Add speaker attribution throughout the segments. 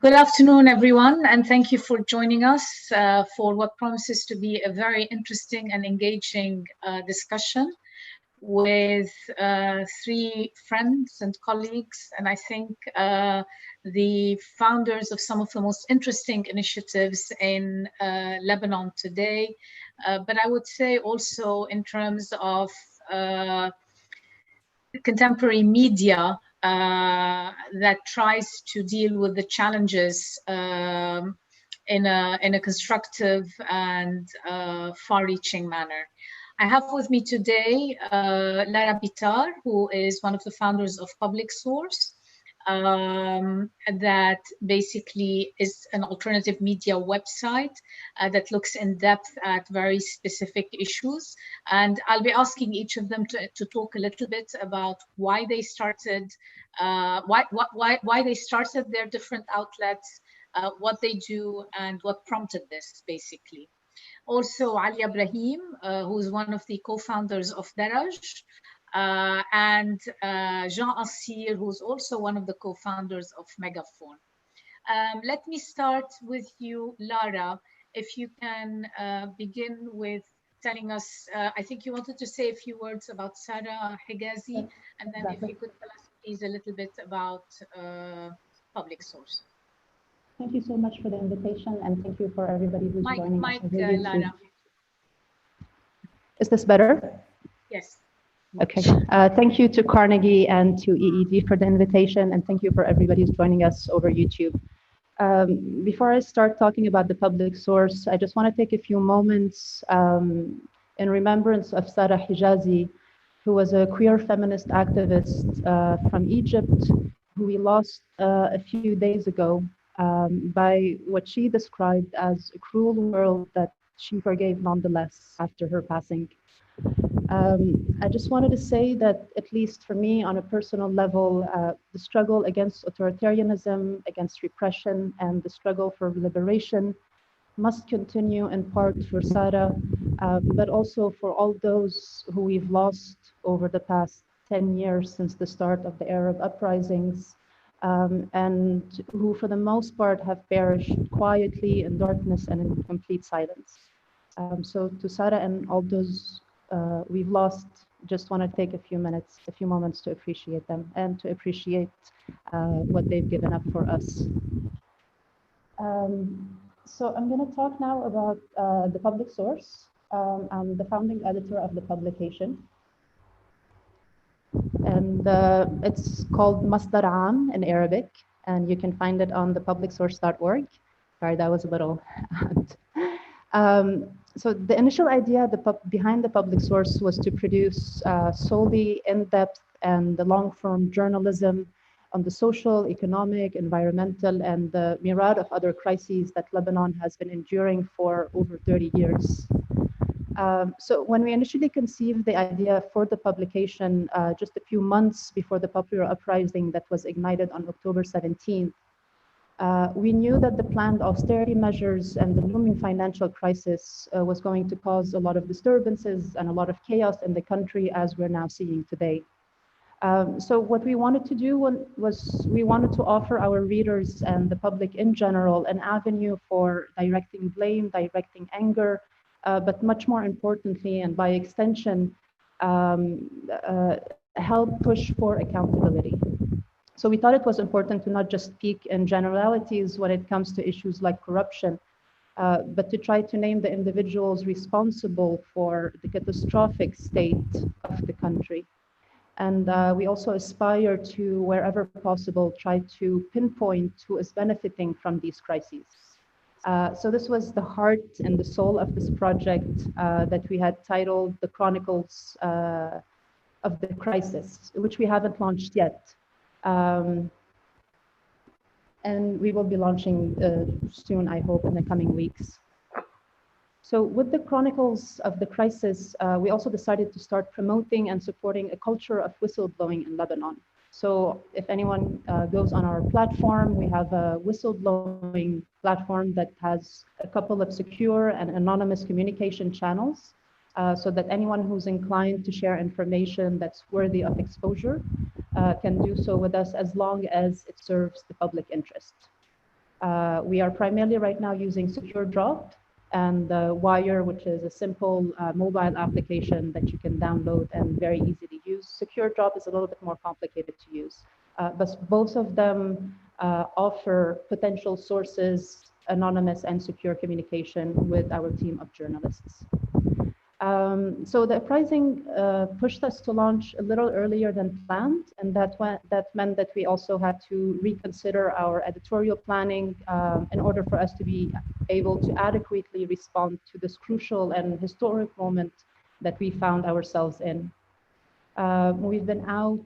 Speaker 1: Good afternoon, everyone, and thank you for joining us for what promises to be a very interesting and engaging discussion with three friends and colleagues, and I think the founders of some of the most interesting initiatives in Lebanon today, but I would say also in terms of contemporary media that tries to deal with the challenges in a constructive and far-reaching manner. I have with me today Lara Bitar, who is one of the founders of Public Source, that basically is an alternative media website that looks in depth at very specific issues. And I'll be asking each of them to talk a little bit about why they started, why they started their different outlets, what they do, and what prompted this, basically. Also, Alia Ibrahim, who's one of the co-founders of Daraj, and Jean Kassir, who's also one of the co-founders of Megaphone. Let me start with you, Lara. If you can begin with telling us, I think you wanted to say a few words about Sarah Higazi, and then if you could tell us please a little bit about Public Source.
Speaker 2: Thank you so much for the invitation, and thank you for everybody who's joining us.
Speaker 1: Lara.
Speaker 2: Is this better?
Speaker 1: Yes.
Speaker 2: Okay. Thank you to Carnegie and to EED for the invitation, and thank you for everybody who's joining us over YouTube. Before I start talking about the Public Source, I just want to take a few moments in remembrance of Sarah Higazi, who was a queer feminist activist from Egypt, who we lost a few days ago by what she described as a cruel world that she forgave nonetheless after her passing. I just wanted to say that, at least for me on a personal level, the struggle against authoritarianism, against repression, and the struggle for liberation must continue in part for Sarah, but also for all those who we've lost over the past 10 years since the start of the Arab uprisings, and who for the most part have perished quietly in darkness and in complete silence. So to Sarah and all those we've lost, just want to take a few moments to appreciate them and to appreciate what they've given up for us. So I'm going to talk now about the Public Source. I'm the founding editor of the publication. And it's called Masdar Am in Arabic, and you can find it on thepublicsource.org. Sorry, that was a little so the initial idea behind the Public Source was to produce solely in-depth and the long-form journalism on the social, economic, environmental, and the myriad of other crises that Lebanon has been enduring for over 30 years. So when we initially conceived the idea for the publication just a few months before the popular uprising that was ignited on October 17th, we knew that the planned austerity measures and the looming financial crisis was going to cause a lot of disturbances and a lot of chaos in the country, as we're now seeing today. So what we wanted to do was we wanted to offer our readers and the public in general an avenue for directing blame, directing anger, but much more importantly, and by extension, help push for accountability. So we thought it was important to not just speak in generalities when it comes to issues like corruption, but to try to name the individuals responsible for the catastrophic state of the country. And we also aspire to, wherever possible, try to pinpoint who is benefiting from these crises. So this was the heart and the soul of this project that we had titled The Chronicles of the Crisis, which we haven't launched yet. And we will be launching soon, I hope, in the coming weeks. So with the Chronicles of the Crisis, we also decided to start promoting and supporting a culture of whistleblowing in Lebanon. So if anyone goes on our platform, we have a whistleblowing platform that has a couple of secure and anonymous communication channels so that anyone who's inclined to share information that's worthy of exposure can do so with us as long as it serves the public interest. We are primarily right now using Secure Drop and Wire, which is a simple mobile application that you can download and very easily use. Secure Drop is a little bit more complicated to use, but both of them offer potential sources, anonymous and secure communication with our team of journalists. So the uprising pushed us to launch a little earlier than planned, and that meant that we also had to reconsider our editorial planning in order for us to be able to adequately respond to this crucial and historic moment that we found ourselves in. We've been out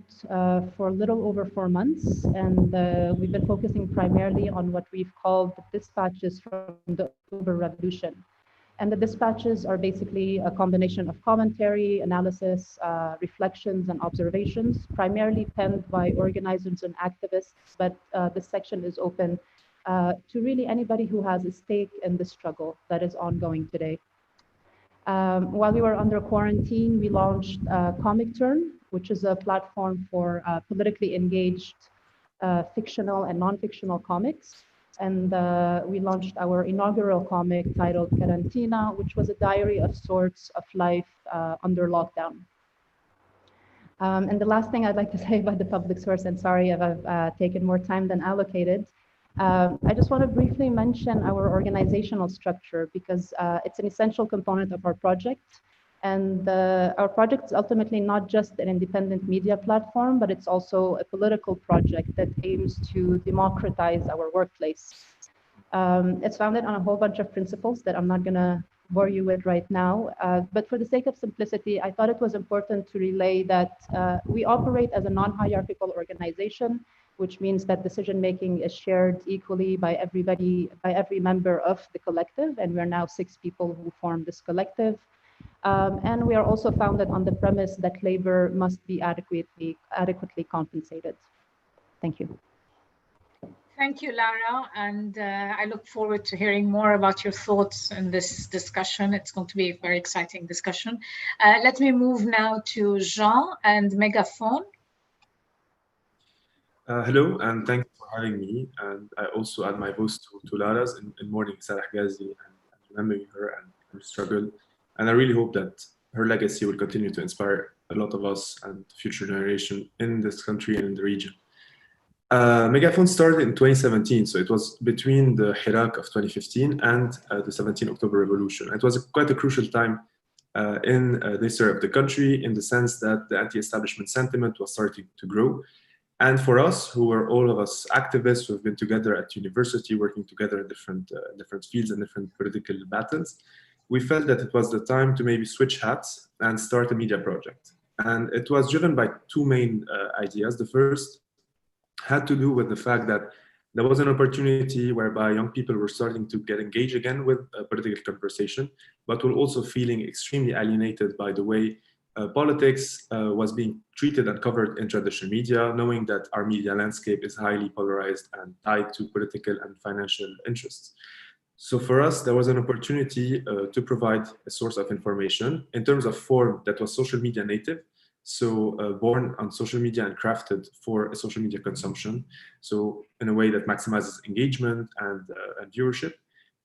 Speaker 2: for a little over 4 months, and we've been focusing primarily on what we've called the dispatches from the October Revolution. And the dispatches are basically a combination of commentary, analysis, reflections, and observations, primarily penned by organizers and activists, but this section is open to really anybody who has a stake in the struggle that is ongoing today. While we were under quarantine, we launched Comic Turn, which is a platform for politically engaged fictional and non-fictional comics. And we launched our inaugural comic titled Karantina, which was a diary of sorts of life under lockdown. And the last thing I'd like to say about the public source, and sorry if I've taken more time than allocated, I just want to briefly mention our organizational structure because it's an essential component of our project. And our project is ultimately not just an independent media platform, but it's also a political project that aims to democratize our workplace. It's founded on a whole bunch of principles that I'm not going to bore you with right now. But for the sake of simplicity, I thought it was important to relay that we operate as a non-hierarchical organization, which means that decision-making is shared equally by everybody, by every member of the collective. And we're now 6 people who form this collective. And we are also founded on the premise that labor must be adequately compensated. Thank you.
Speaker 1: Thank you, Lara. And I look forward to hearing more about your thoughts in this discussion. It's going to be a very exciting discussion. Let me move now to Jean and Megaphone.
Speaker 3: Hello, and thanks for having me. And I also add my voice to Lara's in mourning Saad Hariri and remembering her and her struggle. And I really hope that her legacy will continue to inspire a lot of us and future generation in this country and in the region. Megaphone started in 2017, so it was between the Hirak of 2015 and the 17 October Revolution. It was quite a crucial time in the history of the country, in the sense that the anti-establishment sentiment was starting to grow. And for us, who were all of us activists who have been together at university, working together in different fields and different political battles, we felt that it was the time to maybe switch hats and start a media project. And it was driven by 2 main ideas. The first had to do with the fact that there was an opportunity whereby young people were starting to get engaged again with political conversation, but were also feeling extremely alienated by the way politics was being treated and covered in traditional media, knowing that our media landscape is highly polarized and tied to political and financial interests. So for us, there was an opportunity to provide a source of information in terms of form that was social media native. So born on social media and crafted for a social media consumption. So in a way that maximizes engagement and viewership,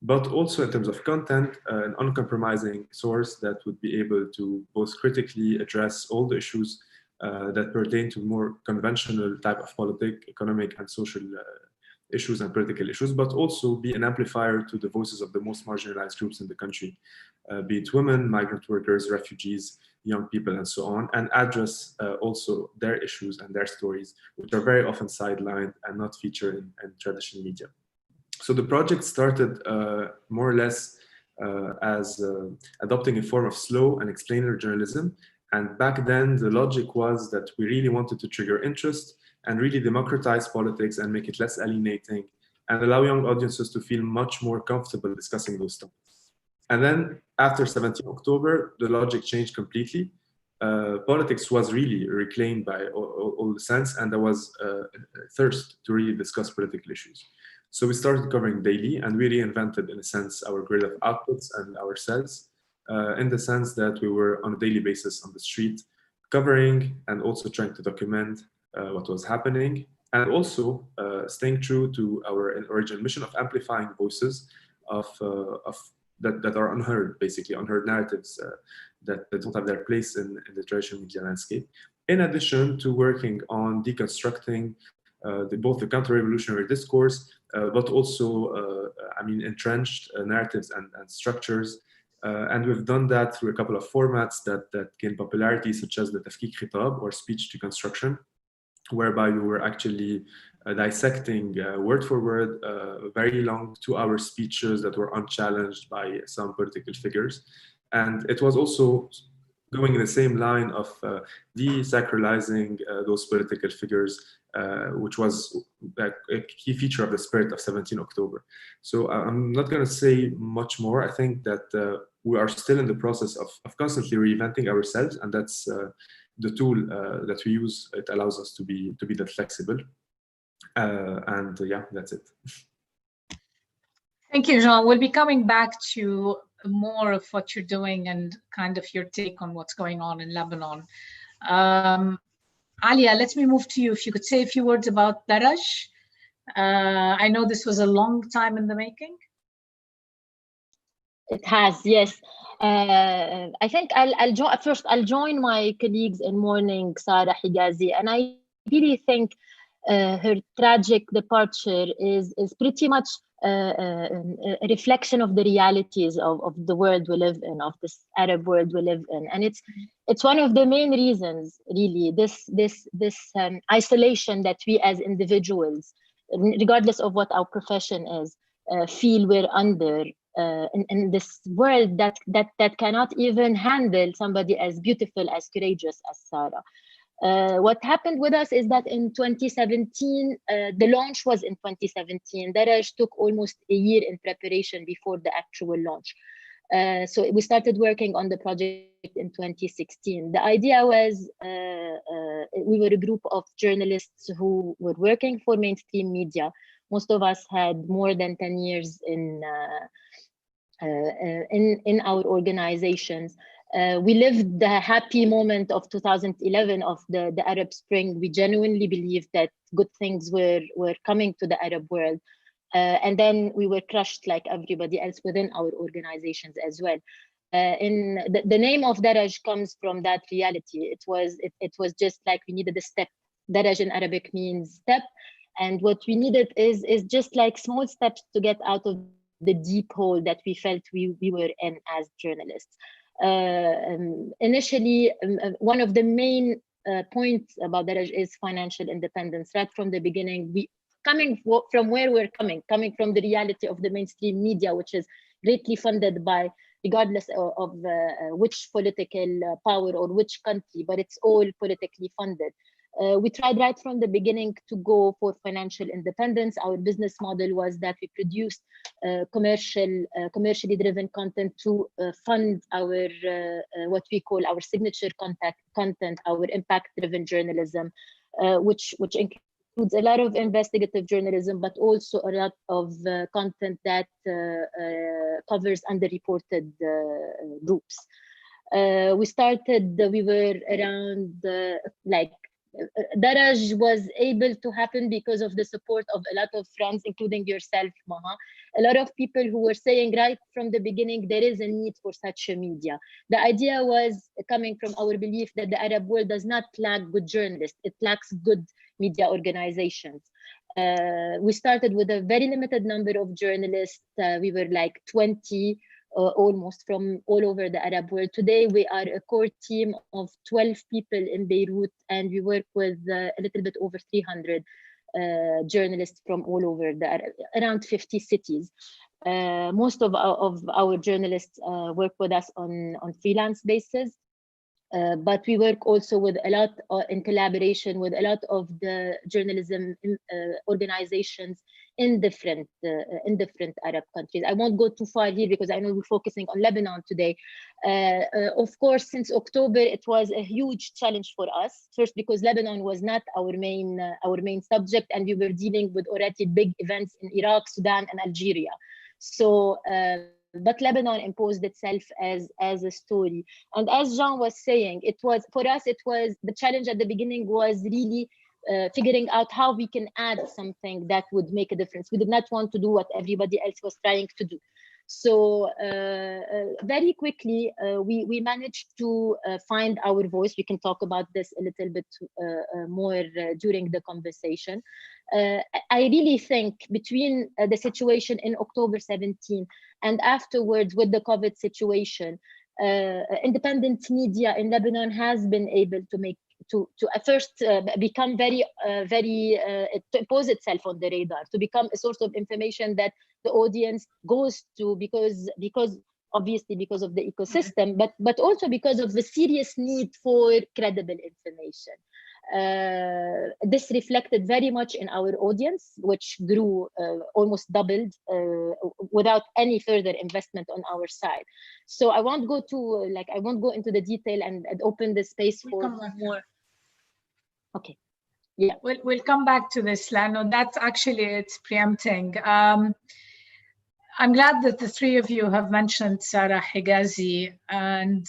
Speaker 3: but also in terms of content, an uncompromising source that would be able to both critically address all the issues that pertain to more conventional type of politic, economic and social issues and political issues, but also be an amplifier to the voices of the most marginalized groups in the country, be it women, migrant workers, refugees, young people, and so on, and address also their issues and their stories, which are very often sidelined and not featured in traditional media. So the project started more or less as adopting a form of slow and explainer journalism. And back then, the logic was that we really wanted to trigger interest and really democratize politics and make it less alienating and allow young audiences to feel much more comfortable discussing those topics. And then after 17 October, the logic changed completely. Politics was really reclaimed by all the sense, and there was a thirst to really discuss political issues. So we started covering daily, and we reinvented, in a sense, our grid of outputs and ourselves, in the sense that we were on a daily basis on the street, covering and also trying to document what was happening, and also staying true to our original mission of amplifying voices that are unheard, basically unheard narratives that don't have their place in the traditional media landscape. In addition to working on deconstructing both the counter-revolutionary discourse, but also, entrenched narratives and structures. And we've done that through a couple of formats that gained popularity, such as the tafkik khitab, or speech deconstruction, whereby we were actually dissecting word for word very long 2-hour speeches that were unchallenged by some political figures. And it was also going in the same line of desacralizing those political figures, which was a key feature of the spirit of 17 October. So I'm not going to say much more. I think that we are still in the process of constantly reinventing ourselves, and that's the tool that we use. It allows us to be that flexible. And yeah, that's it.
Speaker 1: Thank you, Jean. We'll be coming back to more of what you're doing and kind of your take on what's going on in Lebanon. Alia, let me move to you. If you could say a few words about Parrish. I know this was a long time in the making.
Speaker 4: It has, yes. I think I'll join my colleagues in mourning Sarah Higazi, and I really think her tragic departure is pretty much a reflection of the realities of the world we live in, of this Arab world we live in, and it's one of the main reasons, really, this isolation that we as individuals, regardless of what our profession is, feel we're under in this world that cannot even handle somebody as beautiful, as courageous as Sarah. What happened with us is that in 2017, the launch was in 2017. Parrish took almost a year in preparation before the actual launch. So we started working on the project in 2016. The idea was we were a group of journalists who were working for mainstream media. Most of us had more than 10 years in our organizations. We lived the happy moment of 2011 of the Arab Spring. We genuinely believed that good things were coming to the Arab world. And then we were crushed like everybody else within our organizations as well. In the name of Parrish comes from that reality. It was just like we needed a step. Parrish in Arabic means step. And what we needed is just like small steps to get out of the deep hole that we felt we were in as journalists. Initially, one of the main points about Parrish is financial independence. Right from the beginning, coming from where we're coming from the reality of the mainstream media, which is greatly funded by, regardless of which political power or which country, but it's all politically funded. We tried right from the beginning to go for financial independence. Our business model was that we produced commercially driven content to fund our what we call our signature content, our impact-driven journalism, which includes a lot of investigative journalism, but also a lot of content that covers underreported groups. We were around Parrish was able to happen because of the support of a lot of friends, including yourself, Maha. A lot of people who were saying right from the beginning, there is a need for such a media. The idea was coming from our belief that the Arab world does not lack good journalists. It lacks good media organizations. We started with a very limited number of journalists. We were like 20, almost from all over the Arab world. Today, we are a core team of 12 people in Beirut, and we work with a little bit over 300 journalists from all over around 50 cities. Most of our journalists work with us on freelance basis. But we work also with a lot in collaboration with a lot of the journalism organizations in different Arab countries. I won't go too far here because I know we're focusing on Lebanon today. Of course, since October, it was a huge challenge for us. First, because Lebanon was not our main subject, and we were dealing with already big events in Iraq, Sudan, and Algeria. So. But Lebanon imposed itself as a story. And as Jean was saying, for us, the challenge at the beginning was really figuring out how we can add something that would make a difference. We did not want to do what everybody else was trying to do. So very quickly, we managed to find our voice. We can talk about this a little bit more during the conversation. I really think between the situation in October 17 and afterwards with the COVID situation, independent media in Lebanon has been able to make to first become very to impose itself on the radar, to become a source of information that the audience goes to, because obviously because of the ecosystem, but also because of the serious need for credible information. This reflected very much in our audience, which grew almost doubled without any further investment on our side. So I won't go into the detail and open the space for more. Okay. Yeah.
Speaker 1: We'll come back to this, Lano. That's actually, it's preempting. I'm glad that the three of you have mentioned Sarah Higazi, and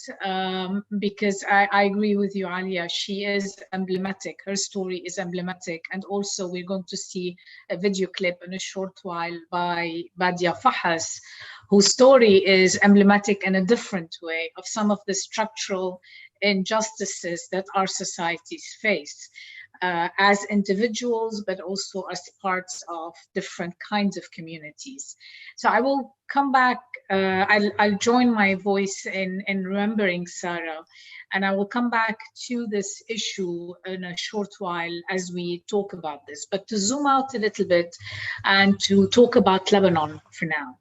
Speaker 1: because I agree with you, Alia. She is emblematic. Her story is emblematic. And also we're going to see a video clip in a short while by Badia Fahas, whose story is emblematic in a different way of some of the structural injustices that our societies face. As individuals, but also as parts of different kinds of communities. So I will come back, I'll join my voice in remembering Sarah, and I will come back to this issue in a short while as we talk about this. But to zoom out a little bit and to talk about Lebanon for now.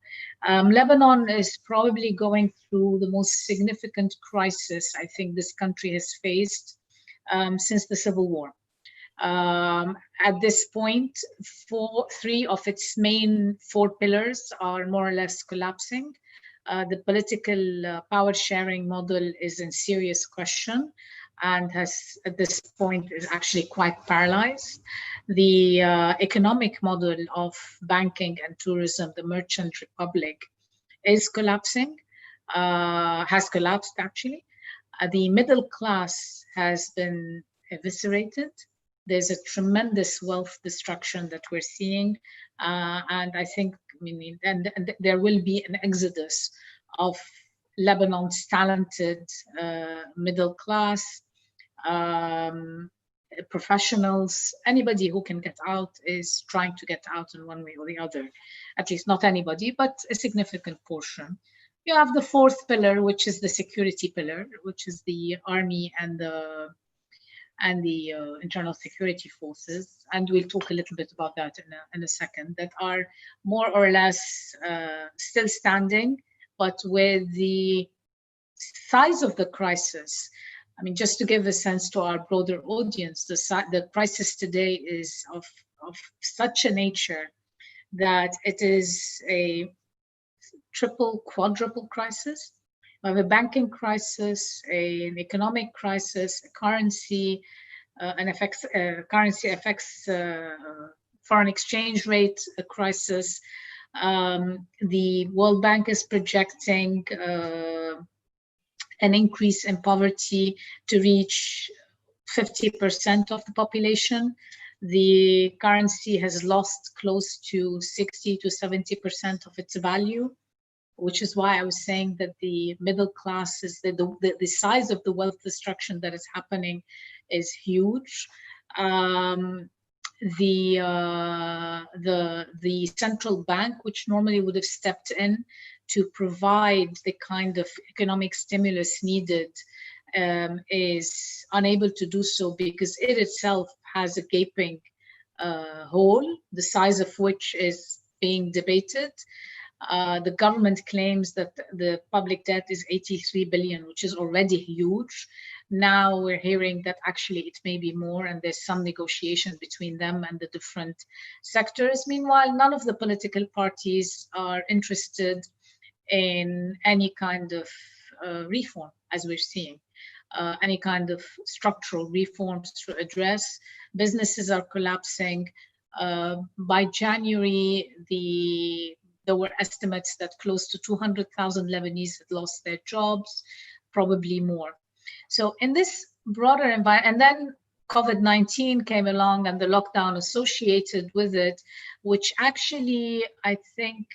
Speaker 1: Lebanon is probably going through the most significant crisis I think this country has faced since the Civil War. At this point, three of its main four pillars are more or less collapsing. The political power sharing model is in serious question and has at this point is actually quite paralyzed. The economic model of banking and tourism, the merchant republic, is collapsing, has collapsed actually. The middle class has been eviscerated. There's a tremendous wealth destruction that we're seeing, and I think, and there will be an exodus of Lebanon's talented middle class, professionals. Anybody who can get out is trying to get out in one way or the other. At least not anybody, but a significant portion. You have the fourth pillar, which is the security pillar, which is the army and the internal security forces, and we'll talk a little bit about that in a second, that are more or less still standing, but with the size of the crisis. I mean, just to give a sense to our broader audience, the crisis today is of such a nature that it is a triple, quadruple crisis. We have a banking crisis, an economic crisis, a currency, currency affects foreign exchange rate crisis. The World Bank is projecting an increase in poverty to reach 50% of the population. The currency has lost close to 60 to 70% of its value, which is why I was saying that the middle class is the size of the wealth destruction that is happening is huge. The central bank, which normally would have stepped in to provide the kind of economic stimulus needed, is unable to do so because it itself has a gaping hole, the size of which is being debated. The government claims that the public debt is 83 billion, which is already huge. Now we're hearing that actually it may be more, and there's some negotiation between them and the different sectors. Meanwhile, none of the political parties are interested in any kind of reform, as we're seeing, any kind of structural reforms to address. Businesses are collapsing. By January, there were estimates that close to 200,000 Lebanese had lost their jobs, probably more. So in this broader environment, and then COVID-19 came along and the lockdown associated with it, which actually, I think,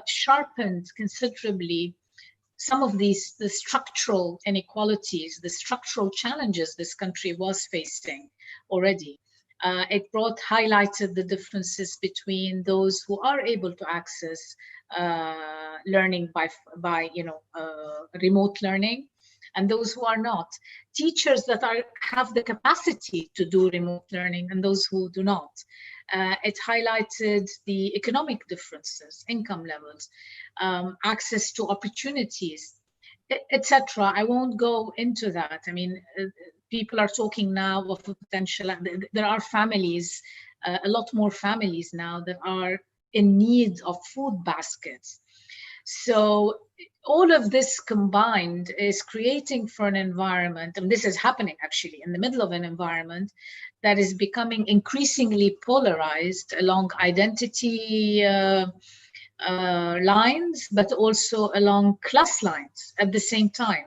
Speaker 1: sharpened considerably some of the structural inequalities, the structural challenges this country was facing already. It highlighted the differences between those who are able to access learning by remote learning, and those who are not. Teachers that have the capacity to do remote learning and those who do not. It highlighted the economic differences, income levels, access to opportunities, etc. I won't go into that. I mean, people are talking now of a potential, there are families, a lot more families now that are in need of food baskets. So all of this combined is creating for an environment, and this is happening actually in the middle of an environment that is becoming increasingly polarized along identity lines, but also along class lines at the same time.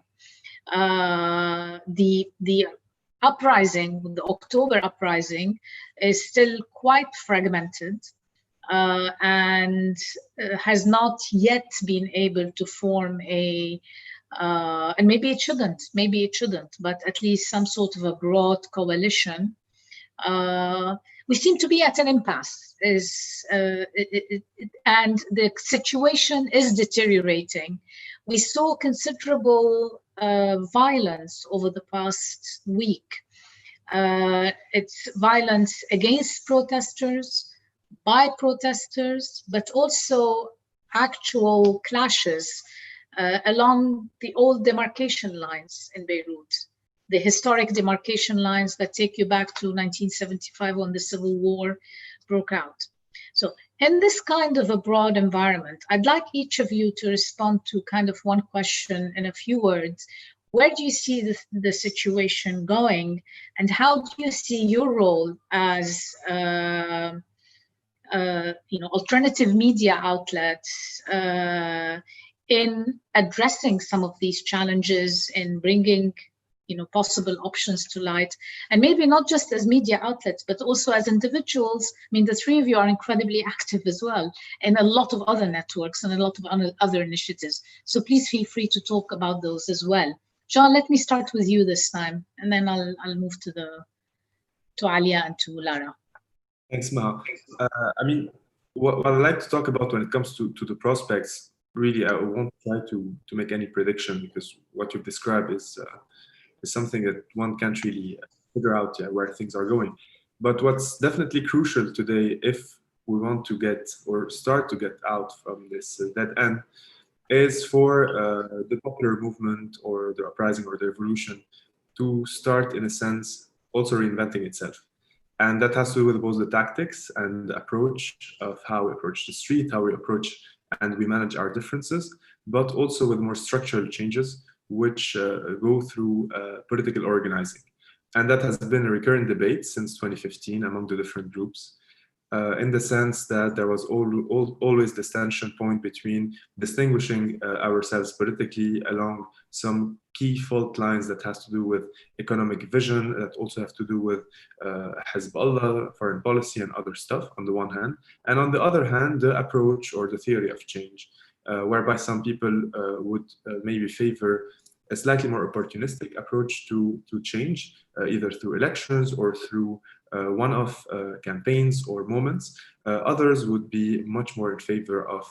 Speaker 1: The uprising, the October uprising, is still quite fragmented. And has not yet been able to form and maybe it shouldn't, but at least some sort of a broad coalition. We seem to be at an impasse, and the situation is deteriorating. We saw considerable violence over the past week. It's violence against protesters, by protesters, but also actual clashes along the old demarcation lines in Beirut, the historic demarcation lines that take you back to 1975 when the Civil War broke out. So in this kind of a broad environment, I'd like each of you to respond to kind of one question in a few words. Where do you see the situation going, and how do you see your role as alternative media outlets in addressing some of these challenges, in bringing possible options to light, and maybe not just as media outlets, but also as individuals? I mean, the three of you are incredibly active as well in a lot of other networks and a lot of other initiatives. So please feel free to talk about those as well. Jean, let me start with you this time, and then I'll move to Alia and to Lara.
Speaker 3: Thanks, Maha. I mean, what I'd like to talk about when it comes to the prospects, really, I won't try to make any prediction, because what you've described is something that one can't really figure out where things are going. But what's definitely crucial today, if we want to get or start to get out from this dead end, is for the popular movement or the uprising or the revolution to start, in a sense, also reinventing itself. And that has to do with both the tactics and the approach of how we approach the street, how we approach and we manage our differences, but also with more structural changes, which go through political organizing. And that has been a recurrent debate since 2015 among the different groups, in the sense that there was always this tension point between distinguishing ourselves politically along some key fault lines that has to do with economic vision, that also have to do with Hezbollah, foreign policy, and other stuff on the one hand, and on the other hand, the approach or the theory of change, whereby some people would maybe favor a slightly more opportunistic approach to change, either through elections or through one-off campaigns or moments. Others would be much more in favor of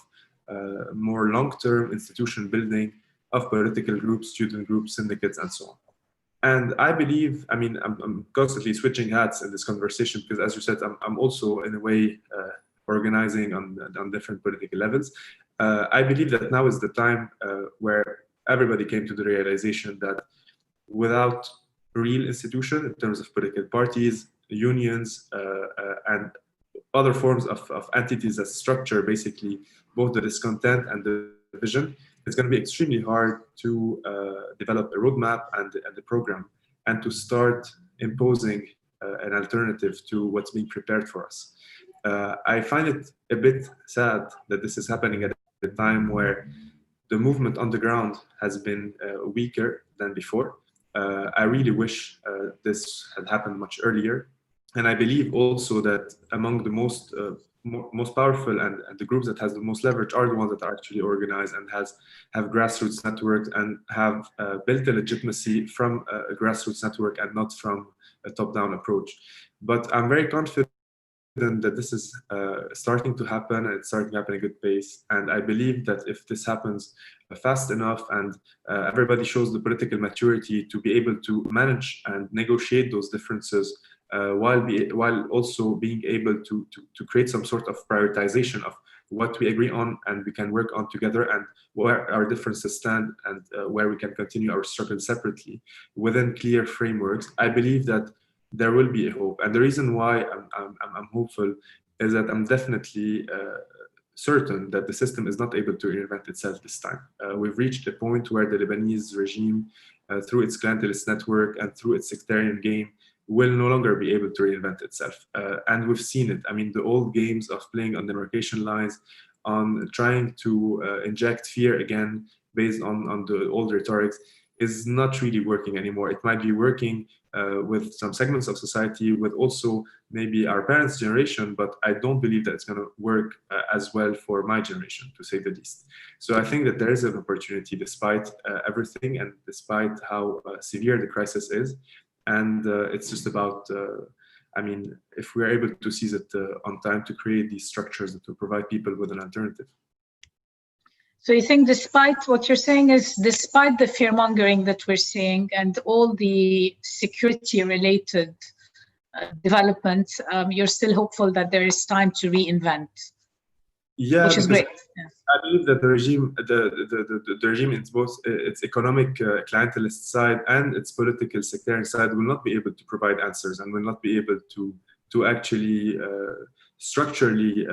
Speaker 3: more long-term institution building of political groups, student groups, syndicates, and so on. And I believe, I mean, I'm constantly switching hats in this conversation because, as you said, I'm also in a way organizing on different political levels. I believe that now is the time where everybody came to the realization that without real institution in terms of political parties, unions, and other forms of entities that structure basically both the discontent and the vision, it's going to be extremely hard to develop a roadmap and the program and to start imposing an alternative to what's being prepared for us. I find it a bit sad that this is happening at a time where the movement on the ground has been weaker than before. I really wish this had happened much earlier. And I believe also that among the most powerful and the groups that has the most leverage are the ones that are actually organized and have grassroots networks and have built a legitimacy from a grassroots network and not from a top-down approach. But I'm very confident that this is starting to happen, and it's starting to happen at a good pace. And I believe that if this happens fast enough and everybody shows the political maturity to be able to manage and negotiate those differences while also being able to create some sort of prioritization of what we agree on and we can work on together, and where our differences stand, and where we can continue our struggle separately within clear frameworks, I believe that there will be a hope. And the reason why I'm hopeful is that I'm definitely certain that the system is not able to reinvent itself this time. We've reached a point where the Lebanese regime, through its clientelist network and through its sectarian game, will no longer be able to reinvent itself. And we've seen it. I mean, the old games of playing on demarcation lines, on trying to inject fear again based on the old rhetorics, is not really working anymore. It might be working with some segments of society, with also maybe our parents' generation, but I don't believe that it's going to work as well for my generation, to say the least. So I think that there is an opportunity despite everything and despite how severe the crisis is. And it's just about, I mean, if we're able to seize it on time to create these structures that will provide people with an alternative.
Speaker 1: So you think, despite what you're saying is, despite the fear-mongering that we're seeing and all the security-related developments, you're still hopeful that there is time to reinvent? Yeah, which is great. Yeah.
Speaker 3: I believe that the regime, in both its economic clientelist side and its political sectarian side, will not be able to provide answers and will not be able to actually structurally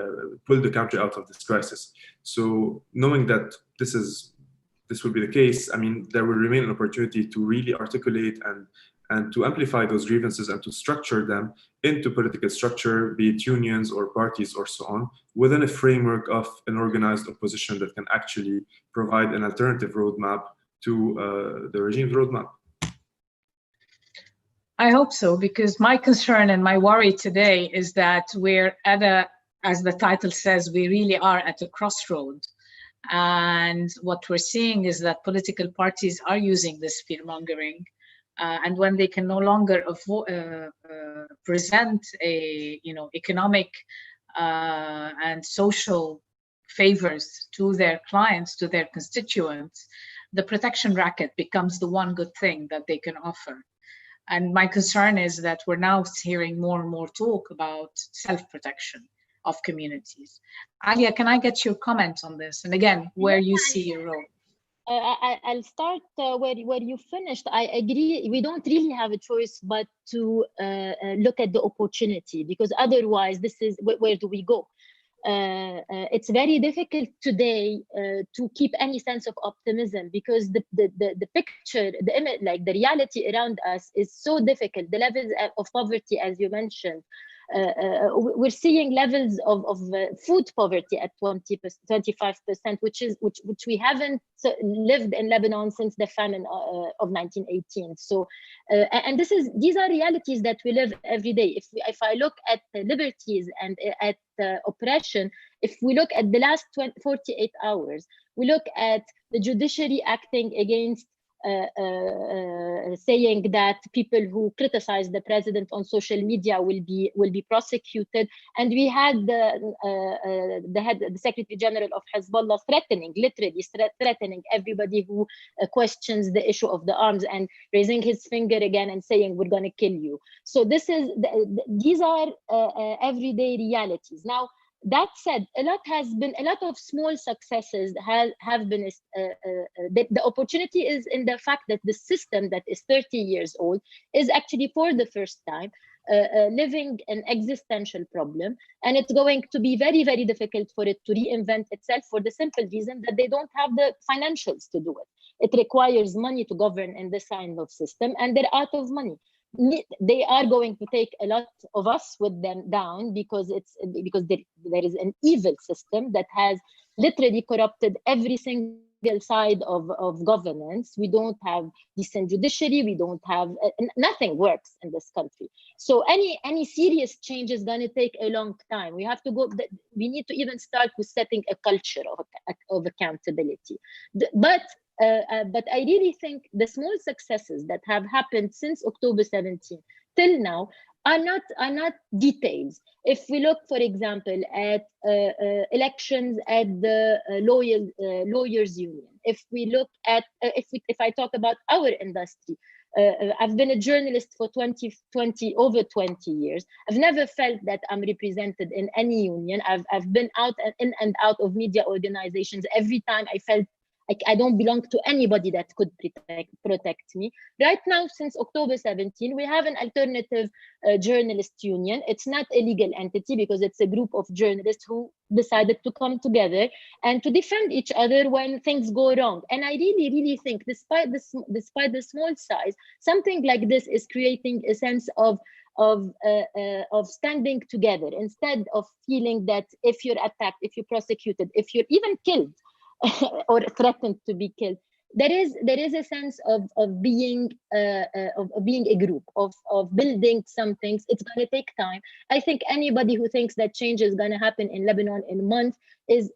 Speaker 3: pull the country out of this crisis. So knowing that this will be the case, I mean, there will remain an opportunity to really articulate and to amplify those grievances and to structure them into political structure, be it unions or parties or so on, within a framework of an organized opposition that can actually provide an alternative roadmap to the regime's roadmap.
Speaker 1: I hope so, because my concern and my worry today is that we're at as the title says, we really are at a crossroad. And what we're seeing is that political parties are using this fear-mongering. And when they can no longer present a economic and social favors to their clients, to their constituents, the protection racket becomes the one good thing that they can offer. And my concern is that we're now hearing more and more talk about self-protection of communities. Alia, can I get your comment on this? And again, where you see your role?
Speaker 4: I'll start where you finished. I agree. We don't really have a choice but to look at the opportunity, because otherwise, this is where do we go? It's very difficult today to keep any sense of optimism, because the picture, the image, like the reality around us is so difficult. The levels of poverty, as you mentioned, we're seeing levels of food poverty at 25%, which we haven't lived in Lebanon since the famine of 1918. So, and these are realities that we live every day. If I look at liberties and at oppression, if we look at the last 48 hours, we look at the judiciary acting against saying that people who criticize the president on social media will be prosecuted, and we had the Secretary General of Hezbollah literally threatening everybody who questions the issue of the arms, and raising his finger again and saying, "We're going to kill you." So these are everyday realities. Now, that said, a lot of small successes have been. The opportunity is in the fact that the system that is 30 years old is actually, for the first time, living an existential problem, and it's going to be very, very difficult for it to reinvent itself, for the simple reason that they don't have the financials to do it. It requires money to govern in this kind of system, and they're out of money. They are going to take a lot of us with them down, because there is an evil system that has literally corrupted every single side of governance. We don't have decent judiciary. We don't have nothing works in this country. So any serious change is going to take a long time. We have to go. We need to even start with setting a culture of accountability. But I really think the small successes that have happened since October 17 till now are not details. If we look, for example, at elections at the lawyers union, if we look at if I talk about our industry, I've been a journalist for over 20 years. I've never felt that I'm represented in any union. I've been in and out of media organizations. Every time I felt I don't belong to anybody that could protect me. Right now, since October 17, we have an alternative journalist union. It's not a legal entity because it's a group of journalists who decided to come together and to defend each other when things go wrong. And I really, really think, despite the small size, something like this is creating a sense of standing together, instead of feeling that if you're attacked, if you're prosecuted, if you're even killed, or threatened to be killed, there is a sense of being a group, of building some things. It's going to take time. I think anybody who thinks that change is going to happen in Lebanon in a month is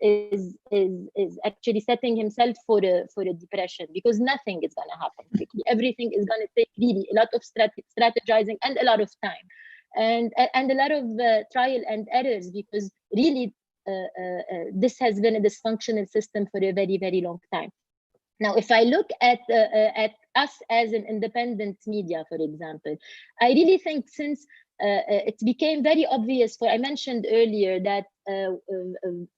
Speaker 4: actually setting himself for a depression, because nothing is going to happen quickly. Everything is going to take really a lot of strategizing and a lot of time, and a lot of trial and errors, because really this has been a dysfunctional system for a very, very long time. Now, if I look at us as an independent media, for example, I really think since it became very obvious, I mentioned earlier that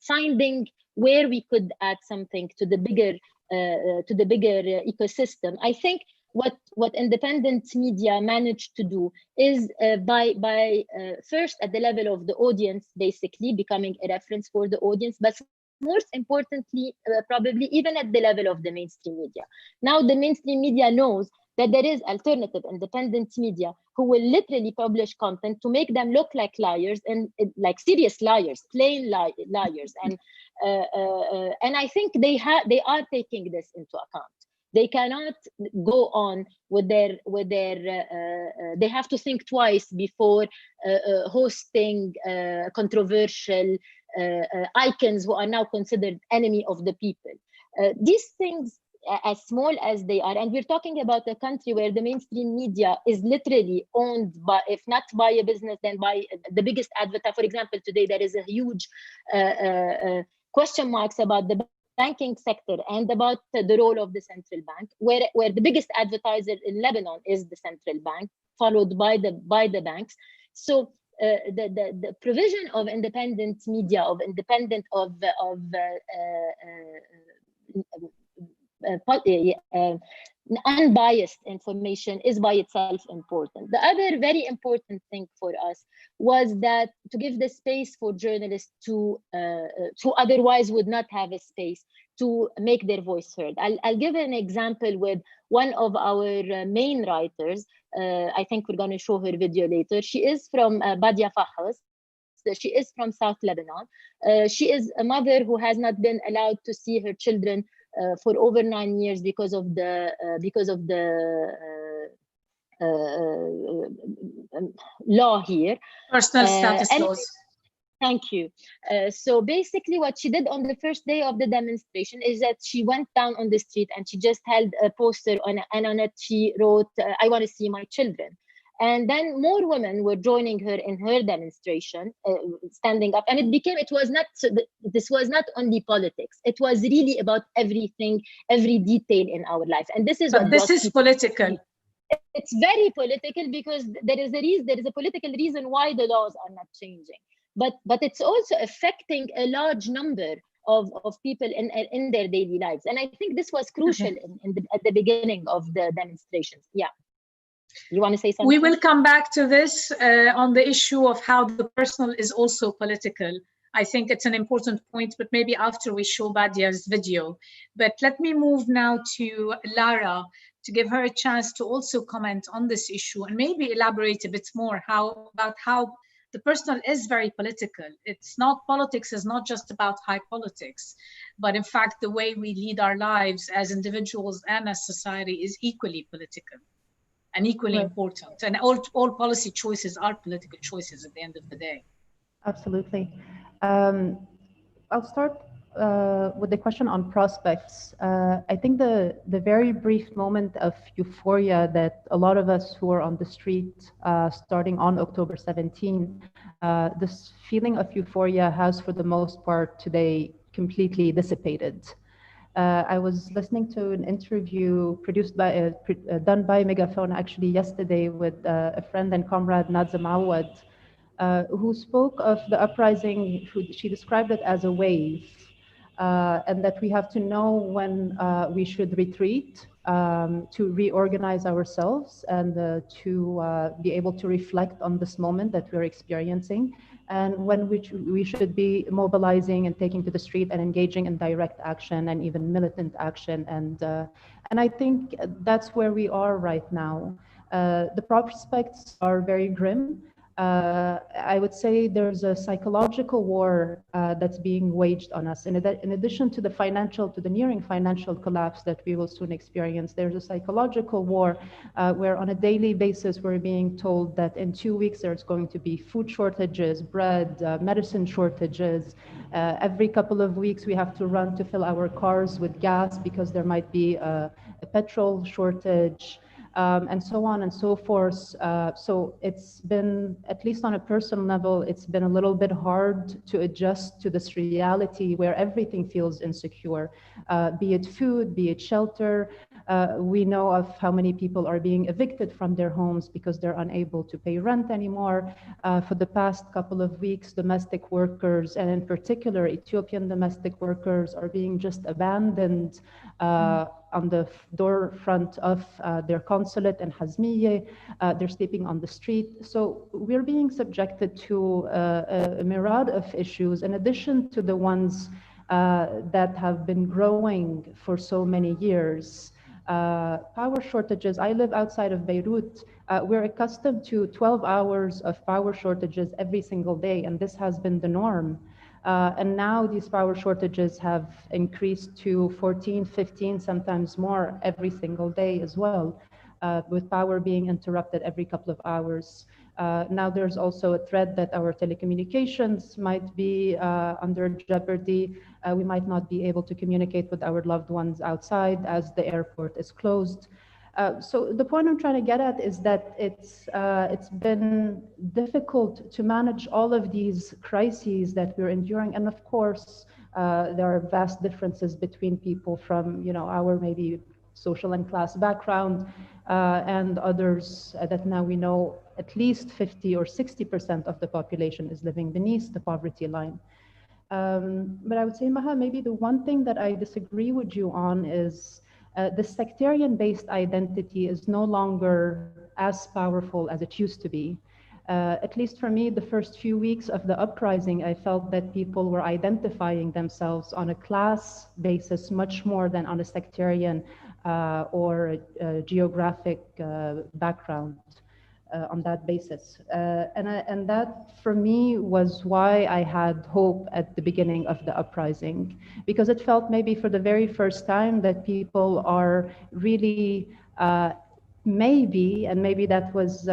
Speaker 4: finding where we could add something to the bigger ecosystem, I think what independent media managed to do is by first at the level of the audience, basically becoming a reference for the audience, but most importantly, probably even at the level of the mainstream media. Now the mainstream media knows that there is alternative independent media who will literally publish content to make them look like liars, and like serious liars, plain liars. And I think they are taking this into account. They cannot go on with their they have to think twice before hosting controversial icons who are now considered enemy of the people. These things, as small as they are, and we're talking about a country where the mainstream media is literally owned by, if not by a business, then by the biggest advertiser. For example, today there is a huge question marks about the banking sector and about the role of the central bank, where the biggest advertiser in Lebanon is the central bank, followed by the banks. So the provision of independent media, of unbiased information is by itself important. The other very important thing for us was that to give the space for journalists to otherwise would not have a space to make their voice heard. I'll give an example with one of our main writers. I think we're going to show her video later. She is from Badia Fahas. She is from South Lebanon. She is a mother who has not been allowed to see her children for over 9 years because of the law here.
Speaker 1: Personal status laws.
Speaker 4: Thank you. So basically what she did on the first day of the demonstration is that she went down on the street and she just held a poster and on it she wrote, "I want to see my children." And then more women were joining her in her demonstration, standing up. And this was not only politics. It was really about everything, every detail in our life. And this is
Speaker 1: political.
Speaker 4: It's very political because there is a political reason why the laws are not changing. But it's also affecting a large number of people in their daily lives. And I think this was crucial at the beginning of the demonstrations. Yeah. You want to say something?
Speaker 1: We will come back to this on the issue of how the personal is also political. I think it's an important point, but maybe after we show Badia's video. But let me move now to Lara to give her a chance to also comment on this issue and maybe elaborate a bit more about how the personal is very political. It's not, politics is not just about high politics, but in fact, the way we lead our lives as individuals and as society is equally political and equally important. And all policy choices are political choices at the end of the day.
Speaker 2: Absolutely. I'll start with the question on prospects. I think the very brief moment of euphoria that a lot of us who are on the street starting on October 17, this feeling of euphoria has for the most part today completely dissipated. I was listening to an interview produced by, done by Megaphone actually yesterday with a friend and comrade, Nazim Awad, who spoke of the uprising. She described it as a wave, and that we have to know when we should retreat to reorganize ourselves and to be able to reflect on this moment that we're experiencing, and when we should be mobilizing and taking to the street and engaging in direct action and even militant action. And I think that's where we are right now. The prospects are very grim. I would say there's a psychological war that's being waged on us. In addition to the nearing financial collapse that we will soon experience, there's a psychological war where on a daily basis we're being told that in 2 weeks there's going to be food shortages, bread, medicine shortages. Every couple of weeks we have to run to fill our cars with gas because there might be a petrol shortage. And so on and so forth. So it's been, at least on a personal level, it's been a little bit hard to adjust to this reality where everything feels insecure, be it food, be it shelter. We know of how many people are being evicted from their homes because they're unable to pay rent anymore. For the past couple of weeks, domestic workers, and in particular Ethiopian domestic workers, are being just abandoned on the door front of their consulate in Hazmiye. They're sleeping on the street. So we're being subjected to a myriad of issues in addition to the ones that have been growing for so many years. Power shortages. I live outside of Beirut. We're accustomed to 12 hours of power shortages every single day, and this has been the norm. And now these power shortages have increased to 14, 15, sometimes more every single day as well, with power being interrupted every couple of hours. Now there's also a threat that our telecommunications might be under jeopardy. We might not be able to communicate with our loved ones outside as the airport is closed. So the point I'm trying to get at is that it's been difficult to manage all of these crises that we're enduring. And of course, there are vast differences between people from, our maybe social and class background and others that now we know at least 50 or 60% of the population is living beneath the poverty line. But I would say, Maha, maybe the one thing that I disagree with you on is the sectarian-based identity is no longer as powerful as it used to be. At least for me, the first few weeks of the uprising, I felt that people were identifying themselves on a class basis much more than on a sectarian or a geographic background. On that basis. And that for me was why I had hope at the beginning of the uprising, because it felt maybe for the very first time that people are really maybe that was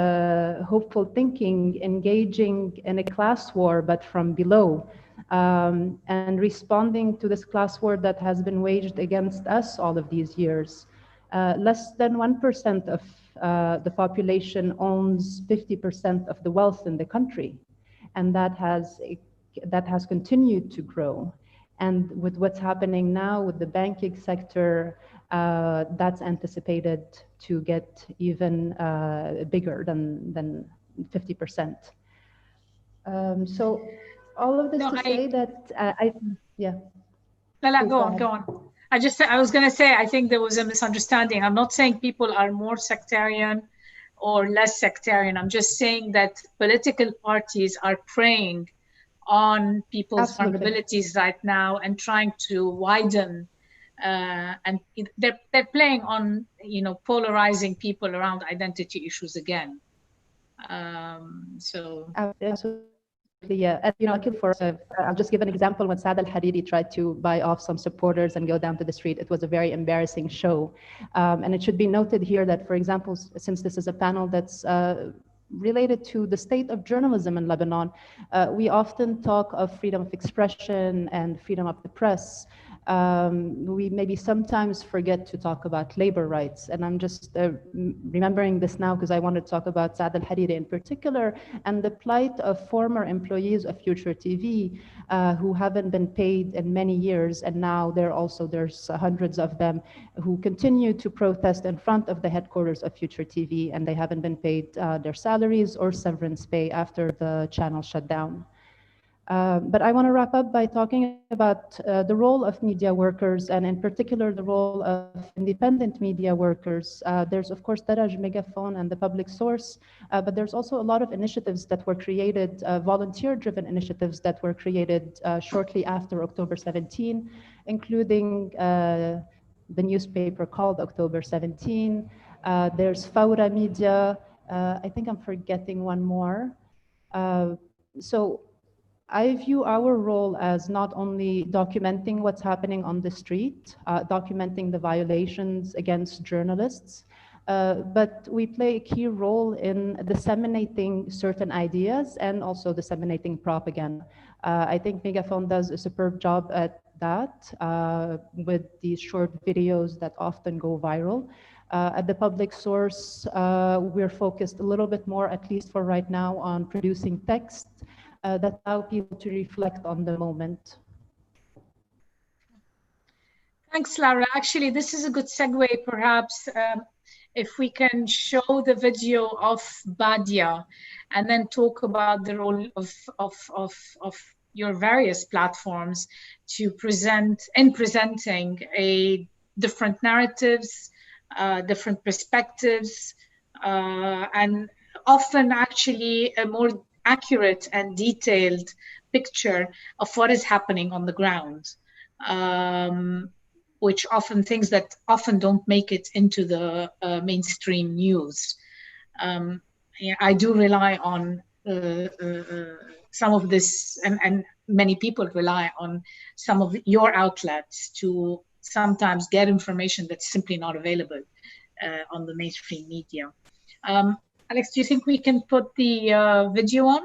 Speaker 2: hopeful thinking, engaging in a class war, but from below. And responding to this class war that has been waged against us all of these years. Less than 1% of the population owns 50% of the wealth in the country, and that has continued to grow. And with what's happening now with the banking sector, that's anticipated to get even bigger than 50%. So all of this say that yeah.
Speaker 1: No, go on. I was going to say, I think there was a misunderstanding. I'm not saying people are more sectarian or less sectarian. I'm just saying that political parties are preying on people's vulnerabilities right now and trying to widen, and they're playing on, polarizing people around identity issues again. So
Speaker 2: absolutely. Yeah, and I'll just give an example. When Saad Hariri tried to buy off some supporters and go down to the street, it was a very embarrassing show. And it should be noted here that, for example, since this is a panel that's related to the state of journalism in Lebanon, we often talk of freedom of expression and freedom of the press. We maybe sometimes forget to talk about labor rights. And I'm just remembering this now because I want to talk about Saad Hariri in particular and the plight of former employees of Future TV who haven't been paid in many years. And now there's hundreds of them who continue to protest in front of the headquarters of Future TV, and they haven't been paid their salaries or severance pay after the channel shut down. But I want to wrap up by talking about the role of media workers, and in particular the role of independent media workers. There's of course Daraj, Megaphone, and the Public Source, but there's also a lot of initiatives that were created, volunteer-driven initiatives that were created shortly after October 17, including the newspaper called October 17. There's Fawra Media. I think I'm forgetting one more. So I view our role as not only documenting what's happening on the street, documenting the violations against journalists, but we play a key role in disseminating certain ideas and also disseminating propaganda. I think Megaphone does a superb job at that with these short videos that often go viral. At the Public Source, we're focused a little bit more, at least for right now, on producing text that allow people to reflect on the moment.
Speaker 1: Thanks, Lara. Actually, this is a good segue, perhaps, if we can show the video of Badia and then talk about the role of your various platforms to presenting different narratives, different perspectives, and often actually a more accurate and detailed picture of what is happening on the ground, which often things that often don't make it into the mainstream news. I do rely on some of this, and many people rely on some of your outlets to sometimes get information that's simply not available on the mainstream media. Alex, do you think we can put the video on?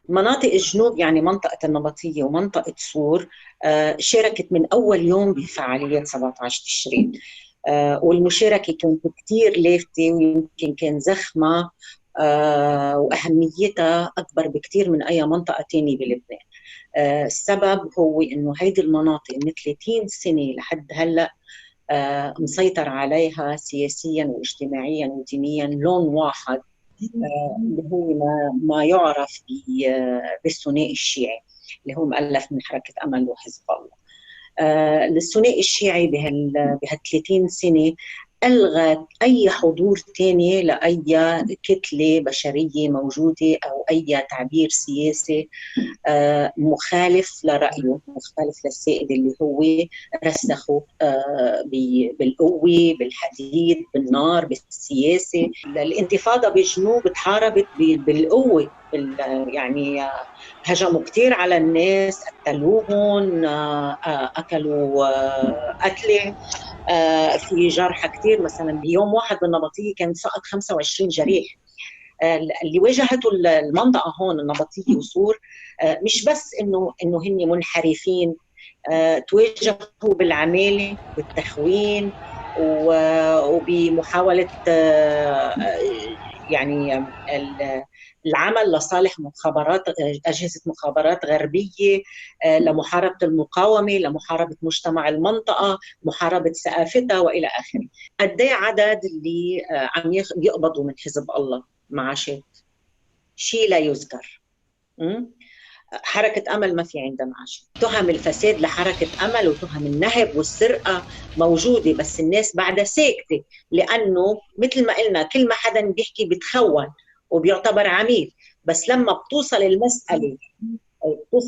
Speaker 5: مناطق الجنوب يعني منطقة النبطية ومنطقة صور شاركت من أول يوم بفعاليات 17 تشرين، والمشاركة كانت كتير لافتة ويمكن كان زخمة وأهميتها أكبر بكتير من أي منطقة تانية بلبنان. السبب هو إنه هيدي المناطق من 30 سنة لحد هلأ مسيطر عليها سياسيا واجتماعيا ودينيا لون واحد، اللي هو ما يعرف بالثنائي الشيعي اللي هو مؤلف من حركة أمل وحزب الله. الثنائي الشيعي بهال 30 سنة ألغى أي حضور تاني لأي كتلة بشرية موجودة أو أي تعبير سياسي مخالف لرأيه، مخالف للسائد اللي هو رسخه بالقوة، بالحديد، بالنار، بالسياسة. الانتفاضة بالجنوب تحاربت بالقوة، يعني هجموا كتير على الناس، قتلوهم، أكلوا قتلة، في جرحى كتير. مثلا بيوم واحد بالنبطية كان سقط 25 جريح. اللي واجهته المنطقة هون النبطية وصور مش بس إنه هن منحرفين، تواجهوا بالعمالة بالتخوين وبمحاولة يعني العمل لصالح مخابرات، أجهزة مخابرات غربية، لمحاربة المقاومة، لمحاربة مجتمع المنطقة، محاربة ثقافتها وإلى آخره. قد ايه عدد اللي عم يقبضوا من حزب الله معاشات؟ شيء لا يذكر. حركة أمل ما في عندها معاشات. تهم الفساد لحركة أمل وتهم النهب والسرقة موجودة، بس الناس بعدها ساكتة، لأنه مثل ما قلنا كل ما حدا بيحكي بتخون وبيعتبر عميل. بس لما بتوصل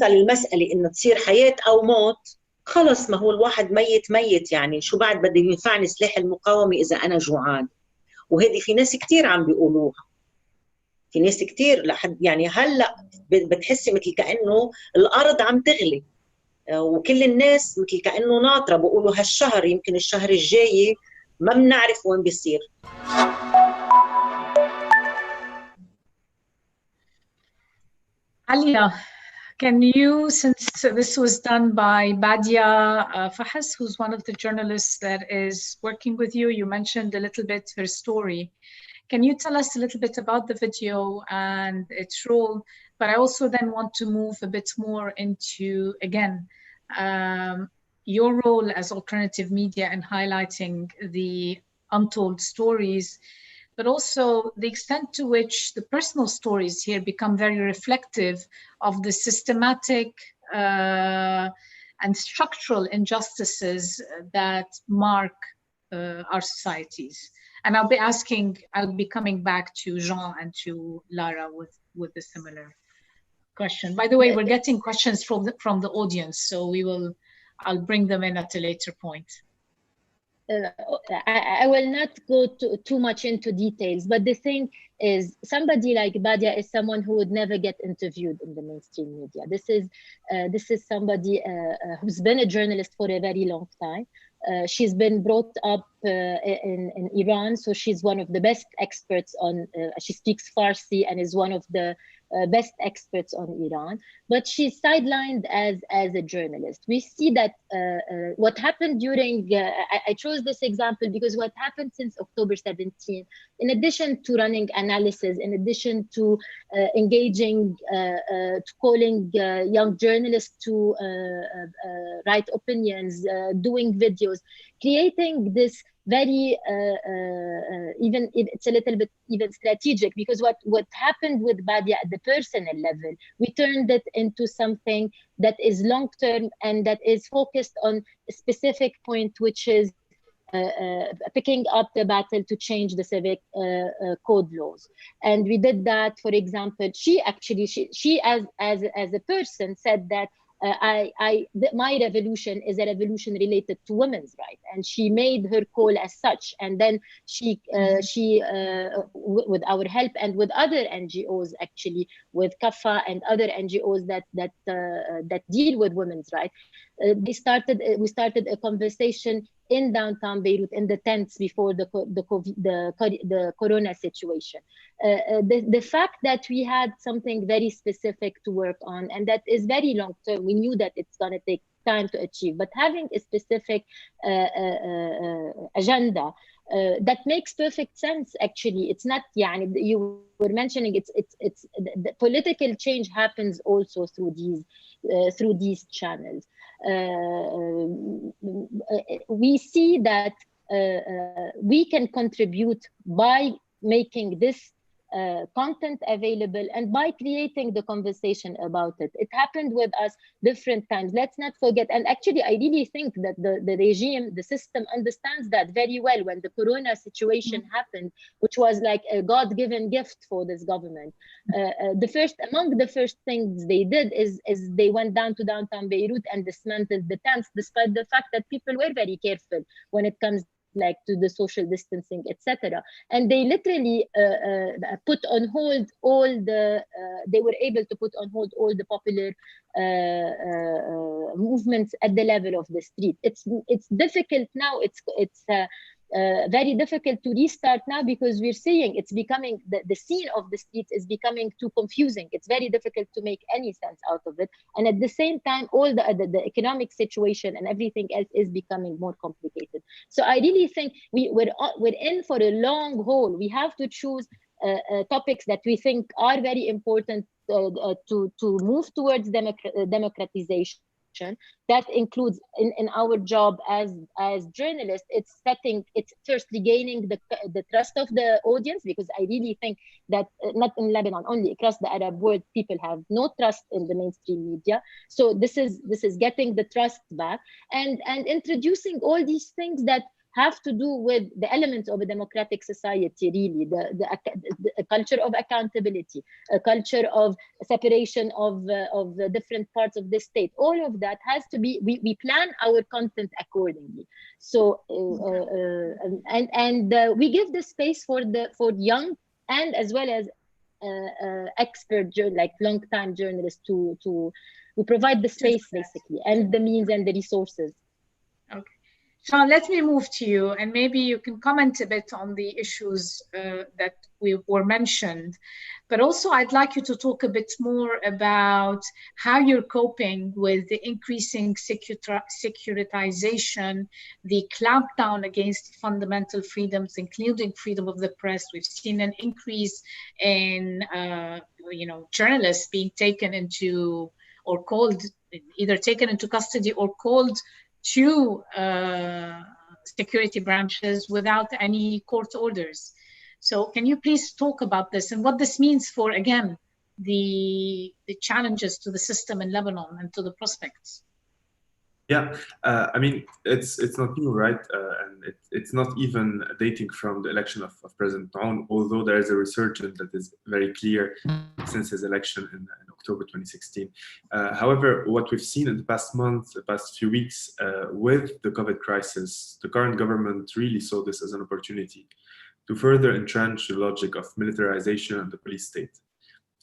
Speaker 5: المسألة إنه تصير حياة أو موت، خلص ما هو الواحد ميت يعني شو بعد بده ينفعني سلاح المقاومة إذا أنا جوعان؟ وهذه في ناس كتير عم بيقولوها. في ناس كتير لحد يعني هلا بتحسي مثل كأنه الأرض عم تغلي، وكل الناس مثل كأنه ناطرة، بقولوا هالشهر يمكن الشهر الجاي ما بنعرف وين بيصير.
Speaker 1: Alia, can you, since this was done by Badia Fahas, who's one of the journalists that is working with you, you mentioned a little bit her story. Can you tell us a little bit about the video and its role? But I also then want to move a bit more into, again, your role as alternative media in highlighting the untold stories, but also the extent to which the personal stories here become very reflective of the systematic and structural injustices that mark our societies. And I'll be coming back to Jean and to Lara with a similar question. By the way, we're getting questions from the audience, so I'll bring them in at a later point.
Speaker 4: I will not go too much into details, but the thing is, somebody like Badia is someone who would never get interviewed in the mainstream media. This is somebody who's been a journalist for a very long time. She's been brought up in Iran, so she's one of the best experts on, she speaks Farsi and is one of the best experts on Iran, but she's sidelined as a journalist. We see that what happened during, I chose this example because what happened since October 17, in addition to running analysis, in addition to engaging, to calling young journalists to write opinions, doing videos, creating this very even it's a little bit even strategic, because what happened with Badia at the personal level, we turned it into something that is long term and that is focused on a specific point, which is picking up the battle to change the civic code laws. And we did that. For example, she as a person said that my revolution is a revolution related to women's rights, and she made her call as such. And then she with our help and with other NGOs, actually with Kafa and other NGOs that deal with women's rights, we started a conversation in downtown Beirut in the tents before the Corona situation. The fact that we had something very specific to work on, and that is very long term, we knew that it's going to take time to achieve, but having a specific agenda that makes perfect sense. Actually, it's not, you were mentioning, it's the political change happens also through these channels. We see that we can contribute by making this content available and by creating the conversation about it. It happened with us different times. Let's not forget, and actually I really think that the regime, the system understands that very well. When the Corona situation happened, which was like a God-given gift for this government, among the first things they did is they went down to downtown Beirut and dismantled the tents, despite the fact that people were very careful when it comes like to the social distancing, etc. And they literally put on hold all the, they were able to put on hold all the popular movements at the level of the street. It's difficult now. It's very difficult to restart now, because we're seeing it's becoming, the scene of the streets is becoming too confusing. It's very difficult to make any sense out of it. And at the same time, all the economic situation and everything else is becoming more complicated. So I really think we're in for a long haul. We have to choose topics that we think are very important to move towards democratization. That includes in our job as journalists, it's firstly gaining the trust of the audience, because I really think that not in Lebanon only, across the Arab world, people have no trust in the mainstream media. So this is getting the trust back and introducing all these things that have to do with the elements of a democratic society, really, the culture of accountability, a culture of separation of the different parts of the state. All of that has to be, we plan our content accordingly. So, and we give the space for young and as well as expert, like long-time journalists we provide the space basically, and the means and the resources.
Speaker 1: Okay. Sean, let me move to you, and maybe you can comment a bit on the issues that were mentioned. But also, I'd like you to talk a bit more about how you're coping with the increasing securitization, the clampdown against fundamental freedoms, including freedom of the press. We've seen an increase in, journalists being taken into or called, either taken into custody or called to security branches without any court orders. So can you please talk about this and what this means for, again, the challenges to the system in Lebanon and to the prospects?
Speaker 3: Yeah, I mean, it's not new, right? And it's not even dating from the election of President Aoun, although there is a resurgence that is very clear since his election in October 2016. However, what we've seen in the past month, the past few weeks, with the COVID crisis, the current government really saw this as an opportunity to further entrench the logic of militarization and the police state.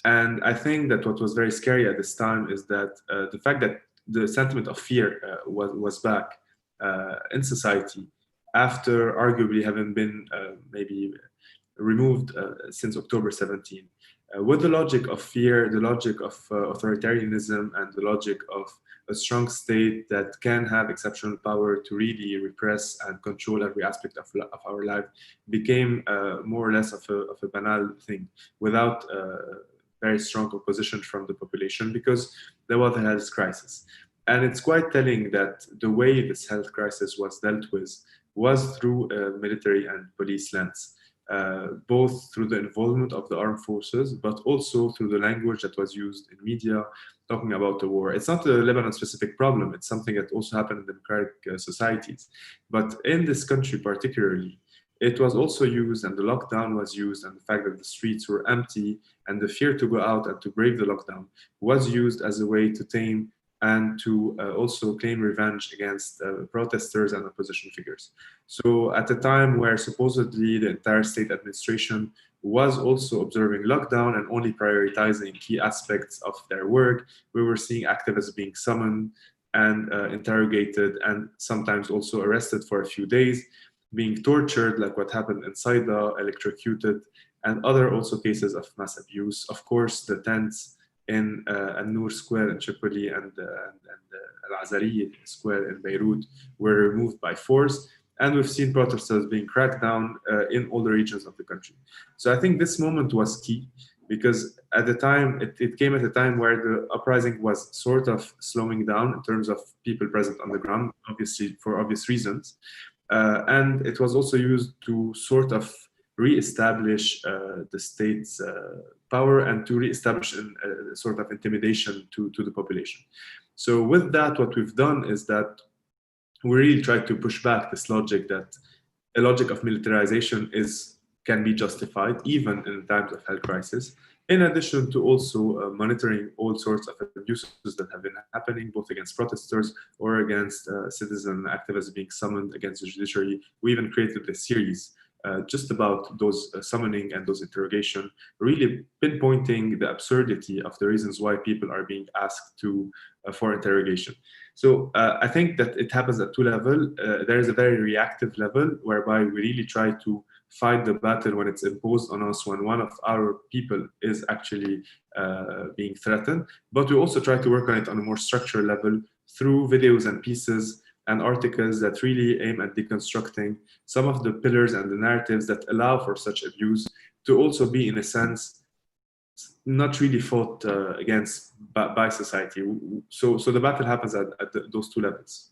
Speaker 3: And I think that what was very scary at this time is that the fact that the sentiment of fear was back in society after arguably having been maybe removed since October 17. With the logic of fear, the logic of authoritarianism, and the logic of a strong state that can have exceptional power to really repress and control every aspect of our life became more or less of a banal thing without very strong opposition from the population because there was a health crisis. And it's quite telling that the way this health crisis was dealt with was through a military and police lens, both through the involvement of the armed forces, but also through the language that was used in media, talking about the war. It's not a Lebanon-specific problem. It's something that also happened in democratic societies. But in this country particularly, it was also used, and the lockdown was used, and the fact that the streets were empty and the fear to go out and to break the lockdown was used as a way to tame and to also claim revenge against protesters and opposition figures. So at a time where supposedly the entire state administration was also observing lockdown and only prioritizing key aspects of their work, we were seeing activists being summoned and interrogated and sometimes also arrested for a few days, being tortured, like what happened in Saida, electrocuted, and other also cases of mass abuse. Of course, the tents in Al-Noor Square in Tripoli and Al-Azariya Square in Beirut were removed by force. And we've seen protesters being cracked down in all the regions of the country. So I think this moment was key because at the time, it came at a time where the uprising was sort of slowing down in terms of people present on the ground, obviously for obvious reasons. And it was also used to sort of re-establish the state's power and to re-establish a sort of intimidation to the population. So with that, what we've done is that we really tried to push back this logic that a logic of militarization can be justified even in times of health crisis, in addition to also monitoring all sorts of abuses that have been happening, both against protesters or against citizen activists being summoned against the judiciary. We even created a series just about those summoning and those interrogation, really pinpointing the absurdity of the reasons why people are being asked for interrogation. So I think that it happens at two levels. There is a very reactive level whereby we really try to fight the battle when it's imposed on us, when one of our people is actually being threatened. But we also try to work on it on a more structural level through videos and pieces and articles that really aim at deconstructing some of the pillars and the narratives that allow for such abuse to also be, in a sense, not really fought against by society. So the battle happens at those two levels.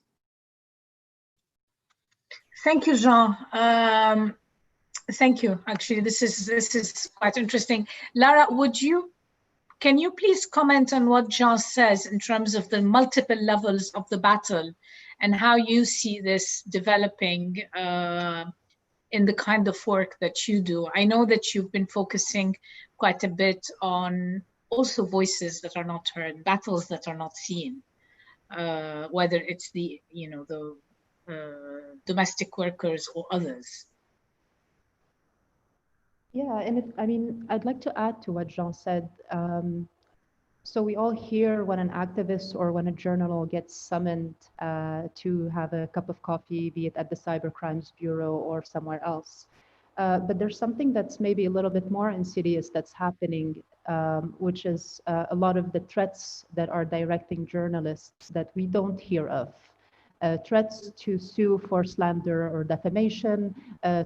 Speaker 1: Thank you, Jean. Thank you. Actually, this is quite interesting. Lara, can you please comment on what Jean says in terms of the multiple levels of the battle and how you see this developing in the kind of work that you do? I know that you've been focusing quite a bit on also voices that are not heard, battles that are not seen, whether it's the domestic workers or others.
Speaker 2: Yeah, and I mean, I'd like to add to what Jean said. So we all hear when an activist or when a journal gets summoned to have a cup of coffee, be it at the Cybercrimes Bureau or somewhere else. But there's something that's maybe a little bit more insidious that's happening, which is a lot of the threats that are directing journalists that we don't hear of. Threats to sue for slander or defamation,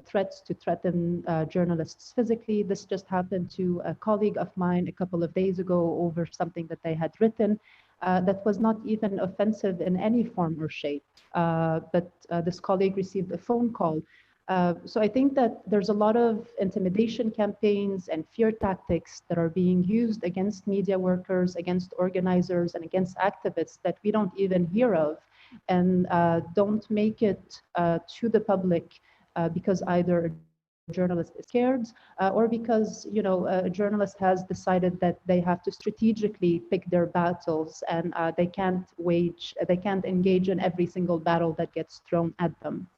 Speaker 2: threats to threaten journalists physically. This just happened to a colleague of mine a couple of days ago over something that they had written that was not even offensive in any form or shape. But this colleague received a phone call. So I think that there's a lot of intimidation campaigns and fear tactics that are being used against media workers, against organizers, and against activists that we don't even hear of, and don't make it to the public because either a journalist is scared or because a journalist has decided that they have to strategically pick their battles, and they can't engage in every single battle that gets thrown at them.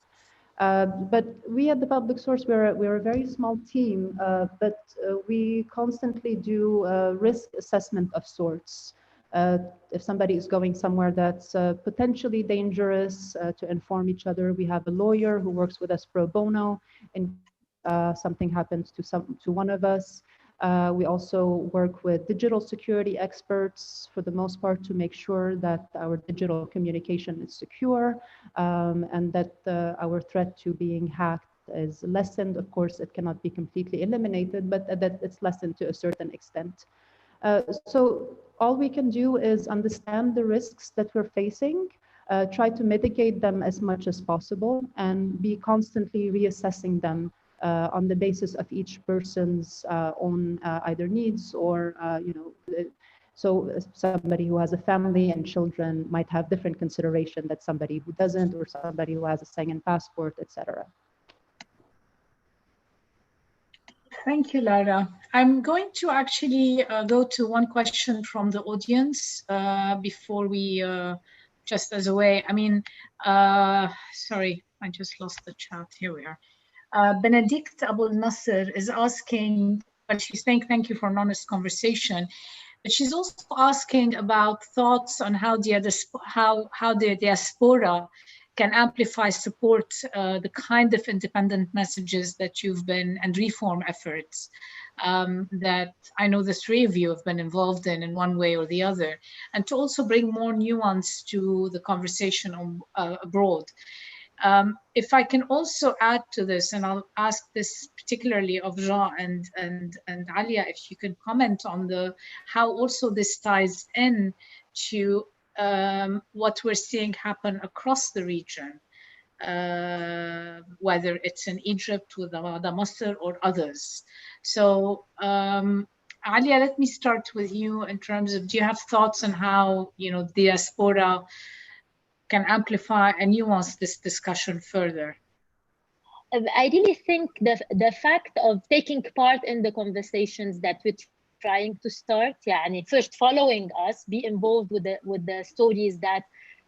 Speaker 2: But we at the Public Source, we're a very small team, but we constantly do risk assessment of sorts. If somebody is going somewhere that's potentially dangerous, to inform each other. We have a lawyer who works with us pro bono in case something happens to one of us. We also work with digital security experts for the most part to make sure that our digital communication is secure, and that our threat to being hacked is lessened. Of course, it cannot be completely eliminated, but that it's lessened to a certain extent. So all we can do is understand the risks that we're facing, try to mitigate them as much as possible, and be constantly reassessing them on the basis of each person's own either needs or, so somebody who has a family and children might have different consideration than somebody who doesn't, or somebody who has a Schengen passport, etc.
Speaker 1: Thank you, Lara. I'm going to actually go to one question from the audience before we, just as a way, sorry, I just lost the chat. Here we are. Benedict Abul Nasser is asking, but she's saying thank you for an honest conversation. But she's also asking about thoughts on how the diaspora can amplify, support the kind of independent messages that you've been, and reform efforts that I know the three of you have been involved in one way or the other, and to also bring more nuance to the conversation abroad. If I can also add to this, and I'll ask this particularly of Jean and Alia, if you can comment on how also this ties in to what we're seeing happen across the region, whether it's in Egypt with the Masr or others. So Alia, let me start with you in terms of, do you have thoughts on how diaspora can amplify and nuance this discussion further?
Speaker 4: I really think the fact of taking part in the conversations that we're trying to start, first following us, be involved with the stories that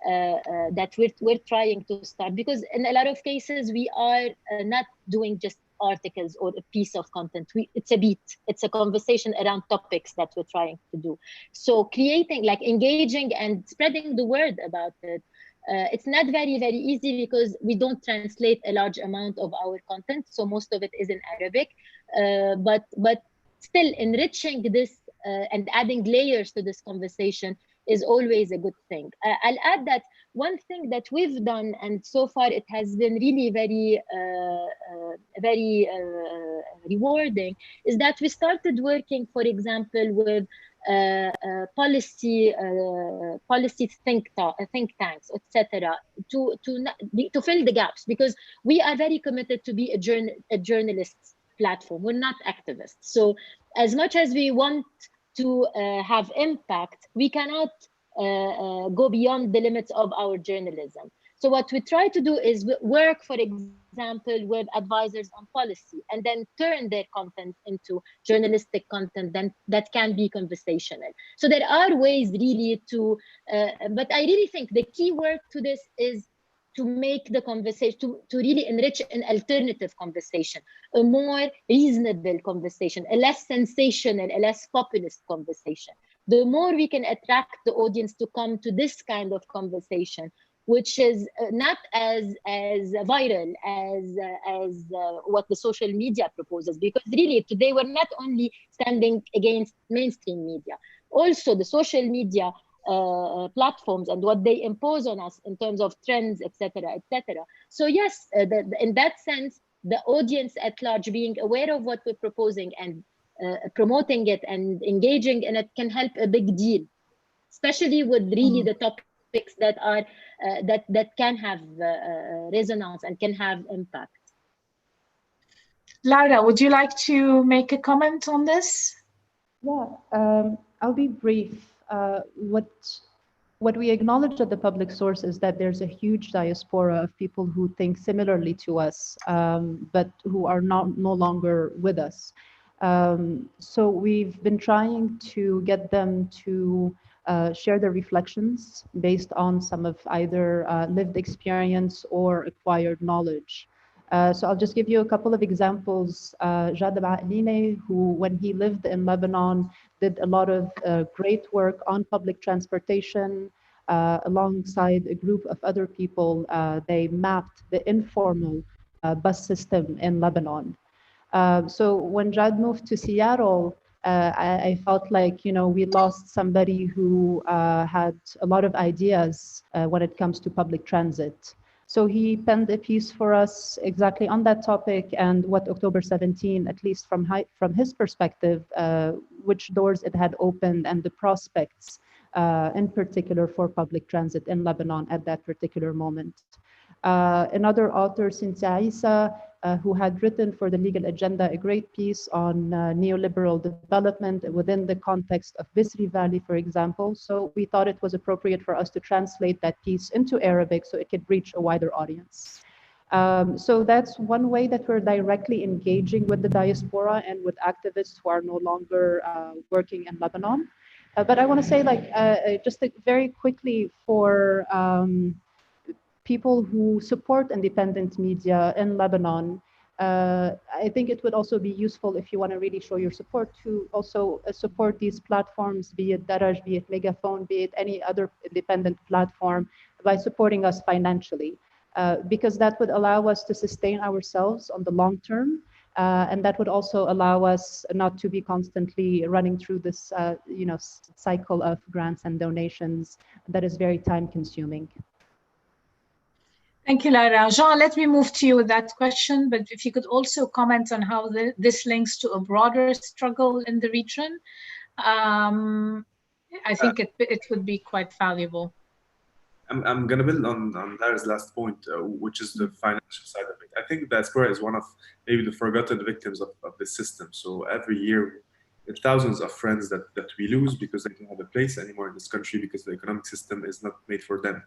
Speaker 4: we're trying to start, because in a lot of cases we are not doing just articles or a piece of content. It's a beat, it's a conversation around topics that we're trying to do. So creating, engaging and spreading the word about it. It's not very, very easy because we don't translate a large amount of our content. So most of it is in Arabic, but still enriching this and adding layers to this conversation is always a good thing. I'll add that one thing that we've done, and so far it has been really very, very rewarding, is that we started working, for example, with policy think tanks, etc., to fill the gaps, because we are very committed to be a journalist platform. We're not activists. So as much as we want to have impact, we cannot go beyond the limits of our journalism. So what we try to do is work, for example, with advisors on policy, and then turn their content into journalistic content that can be conversational. So there are ways really to, but I really think the key word to this is to make the conversation, to really enrich an alternative conversation, a more reasonable conversation, a less sensational, a less populist conversation. The more we can attract the audience to come to this kind of conversation, which is not as viral as what the social media proposes, because really today we're not only standing against mainstream media, also the social media platforms and what they impose on us in terms of trends, etc., etc. So yes, in that sense, the audience at large being aware of what we're proposing and promoting it and engaging in it can help a big deal, especially with really the topics that are that can have resonance and can have impact.
Speaker 1: Lara, would you like to make a comment on this?
Speaker 2: Yeah, I'll be brief. What we acknowledge at the public source is that there's a huge diaspora of people who think similarly to us, but who are no longer with us. So we've been trying to get them to share their reflections based on some of either lived experience or acquired knowledge. So I'll just give you a couple of examples. Jad Al-A'line, who when he lived in Lebanon, did a lot of great work on public transportation alongside a group of other people. They mapped the informal bus system in Lebanon. So when Jad moved to Seattle, I felt like, you know, we lost somebody who had a lot of ideas when it comes to public transit. So he penned a piece for us exactly on that topic and what October 17, at least from his perspective, which doors it had opened and the prospects in particular for public transit in Lebanon at that particular moment. Another author, Cynthia Isa, who had written for the Legal Agenda a great piece on neoliberal development within the context of Bisri Valley, for example. So we thought it was appropriate for us to translate that piece into Arabic so it could reach a wider audience. So that's one way that we're directly engaging with the diaspora and with activists who are no longer working in Lebanon. But I want to say, like, just very quickly for people who support independent media in Lebanon, I think it would also be useful if you want to really show your support to also support these platforms, be it Daraj, be it Megaphone, be it any other independent platform, by supporting us financially, because that would allow us to sustain ourselves on the long term. And that would also allow us not to be constantly running through this cycle of grants and donations that is very time consuming.
Speaker 1: Thank you, Lara. Jean, let me move to you with that question, but if you could also comment on how this links to a broader struggle in the region, I think it would be quite valuable.
Speaker 3: I'm going to build on Lara's last point, which is the financial side of it. I think diaspora is one of maybe the forgotten victims of this system. So every year, thousands of friends that we lose because they don't have a place anymore in this country because the economic system is not made for them.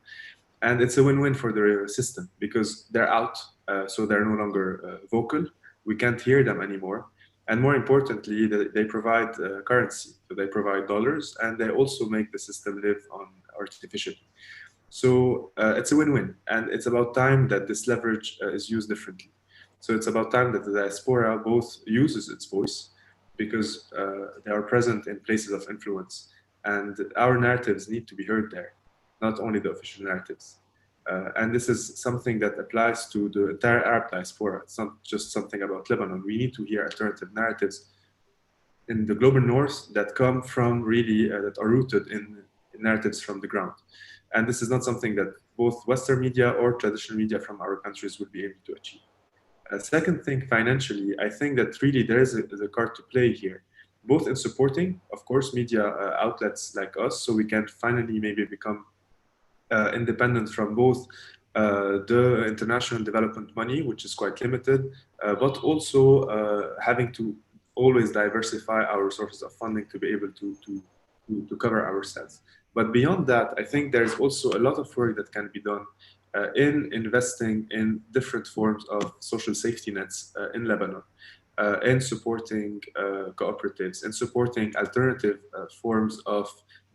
Speaker 3: And it's a win-win for the system because they're out, so they're no longer vocal. We can't hear them anymore. And more importantly, they provide currency. So they provide dollars, and they also make the system live on artificially. So it's a win-win. And it's about time that this leverage is used differently. So it's about time that the diaspora both uses its voice because they are present in places of influence. And our narratives need to be heard there, not only the official narratives. And this is something that applies to the entire Arab diaspora. It's not just something about Lebanon. We need to hear alternative narratives in the global north that come from really, that are rooted in narratives from the ground. And this is not something that both Western media or traditional media from our countries would be able to achieve. Second thing, financially, I think that really there is a card to play here, both in supporting, of course, media outlets like us, so we can finally maybe become independent from both the international development money, which is quite limited, but also having to always diversify our sources of funding to be able to cover ourselves. But beyond that, I think there's also a lot of work that can be done in investing in different forms of social safety nets in Lebanon, in supporting cooperatives, in supporting alternative forms of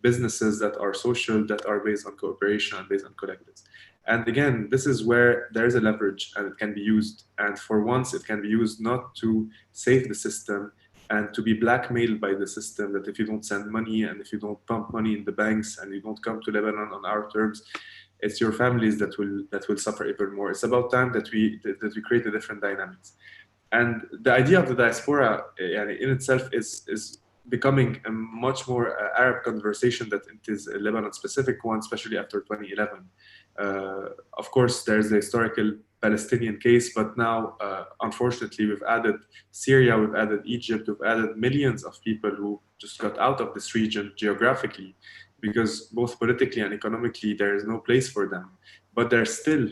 Speaker 3: businesses that are social, that are based on cooperation and based on collectives. And again, this is where there is a leverage and it can be used. And for once, it can be used not to save the system and to be blackmailed by the system, that if you don't send money and if you don't pump money in the banks and you don't come to Lebanon on our terms, it's your families that will suffer even more. It's about time that we create a different dynamics. And the idea of the diaspora in itself is becoming a much more Arab conversation than it is a Lebanon-specific one, especially after 2011. Of course, there's the historical Palestinian case, but now, unfortunately, we've added Syria, we've added Egypt, we've added millions of people who just got out of this region geographically, because both politically and economically, there is no place for them. But they're still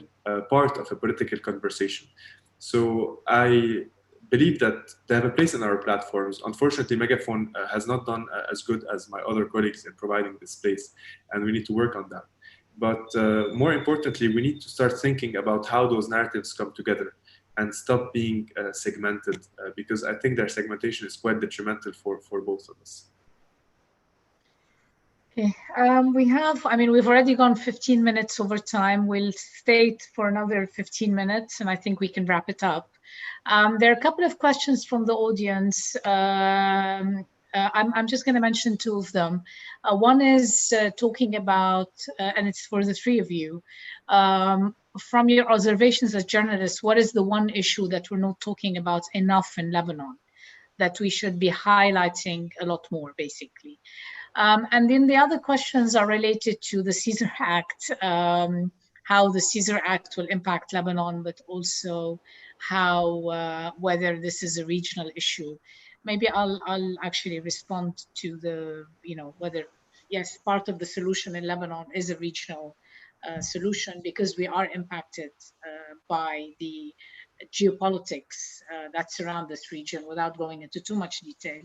Speaker 3: part of a political conversation. So I believe that they have a place in our platforms. Unfortunately, Megaphone has not done as good as my other colleagues in providing this space, and we need to work on that. But more importantly, we need to start thinking about how those narratives come together and stop being segmented, because I think their segmentation is quite detrimental for both of us.
Speaker 1: Okay, we've already gone 15 minutes over time. We'll stay for another 15 minutes, and I think we can wrap it up. There are a couple of questions from the audience. I'm just going to mention two of them. One is talking about, and it's for the three of you, from your observations as journalists, what is the one issue that we're not talking about enough in Lebanon that we should be highlighting a lot more, basically? And then the other questions are related to the Caesar Act, how the Caesar Act will impact Lebanon, but also how whether this is a regional issue. Maybe I'll actually respond to the, whether, yes, part of the solution in Lebanon is a regional solution, because we are impacted by the geopolitics that surround this region, without going into too much detail.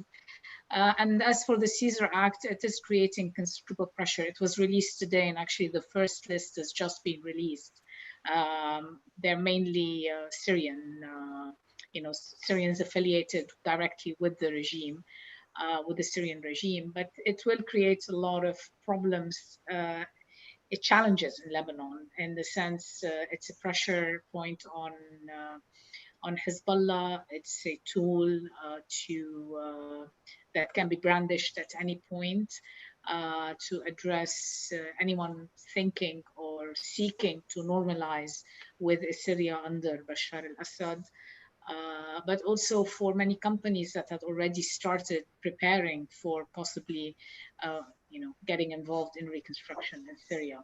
Speaker 1: And as for the Caesar Act, it is creating considerable pressure. It was released today, and actually the first list has just been released. They're mainly Syrian, Syrians affiliated directly with the regime, with the Syrian regime, but it will create a lot of problems. It challenges in Lebanon, in the sense it's a pressure point on Hezbollah. It's a tool that can be brandished at any point to address anyone thinking or seeking to normalize with Syria under Bashar al-Assad. But also for many companies that had already started preparing for possibly, getting involved in reconstruction in Syria.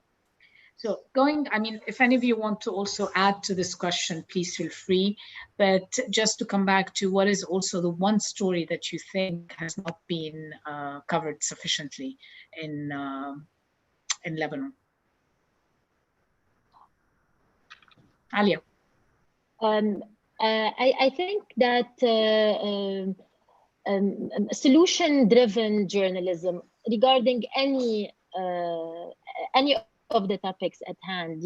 Speaker 1: So if any of you want to also add to this question, please feel free. But just to come back to what is also the one story that you think has not been covered sufficiently in Lebanon. Alia.
Speaker 4: I think that solution-driven journalism regarding any of the topics at hand,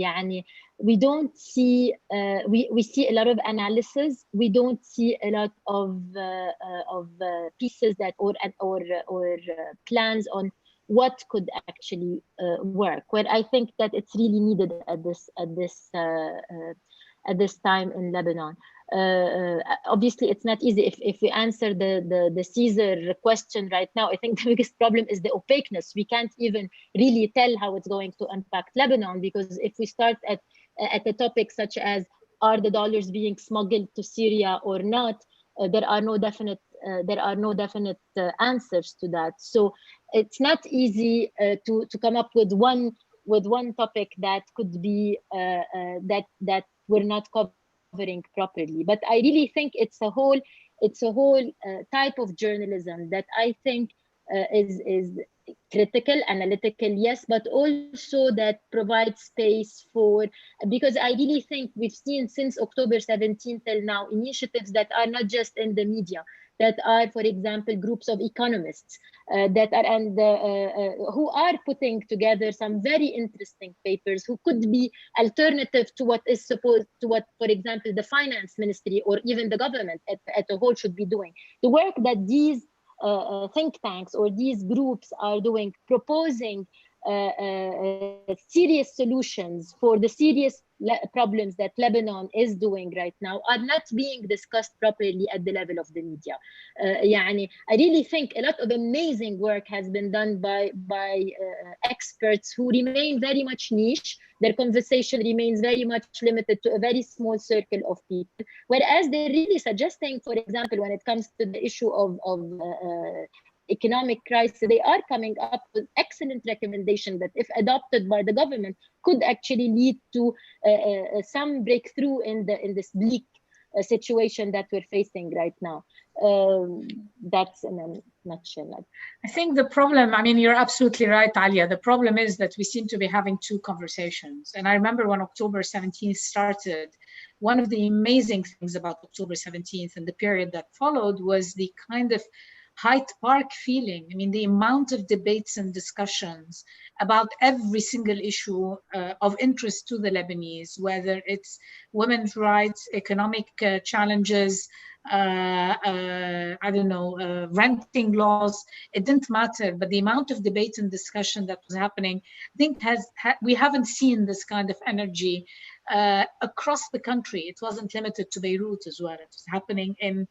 Speaker 4: we don't see, we see a lot of analysis. We don't see a lot of pieces that or plans on what could actually work. Where I think that it's really needed at this time in Lebanon. Obviously, it's not easy. If we answer the Caesar question right now, I think the biggest problem is the opaqueness. We can't even really tell how it's going to impact Lebanon, because if we start at a topic such as, are the dollars being smuggled to Syria or not, there are no definite answers to that. So it's not easy to come up with one topic that could be that we're not covering properly. But I really think it's a whole type of journalism that I think is critical, analytical, yes, but also that provides space for, because I really think we've seen since October 17 till now initiatives that are not just in the media, that are, for example, groups of economists that are who are putting together some very interesting papers, who could be alternative to what is supposed to what, for example, the finance ministry or even the government at a whole should be doing. The work that these think tanks or these groups are doing, proposing serious solutions for the serious problems that Lebanon is doing right now are not being discussed properly at the level of the media. I really think a lot of amazing work has been done by experts who remain very much niche. Their conversation remains very much limited to a very small circle of people, whereas they're really suggesting, for example, when it comes to the issue of economic crisis, they are coming up with excellent recommendations that, if adopted by the government, could actually lead to some breakthrough in this bleak situation that we're facing right now. That's in a nutshell.
Speaker 1: I think the problem, I mean, you're absolutely right, Alia. The problem is that we seem to be having two conversations. And I remember when October 17th started, one of the amazing things about October 17th and the period that followed was the kind of Hyde Park feeling. I mean, the amount of debates and discussions about every single issue of interest to the Lebanese, whether it's women's rights, economic challenges, I don't know, renting laws, it didn't matter. But the amount of debate and discussion that was happening, I think we haven't seen this kind of energy across the country. It wasn't limited to Beirut as well. It was happening in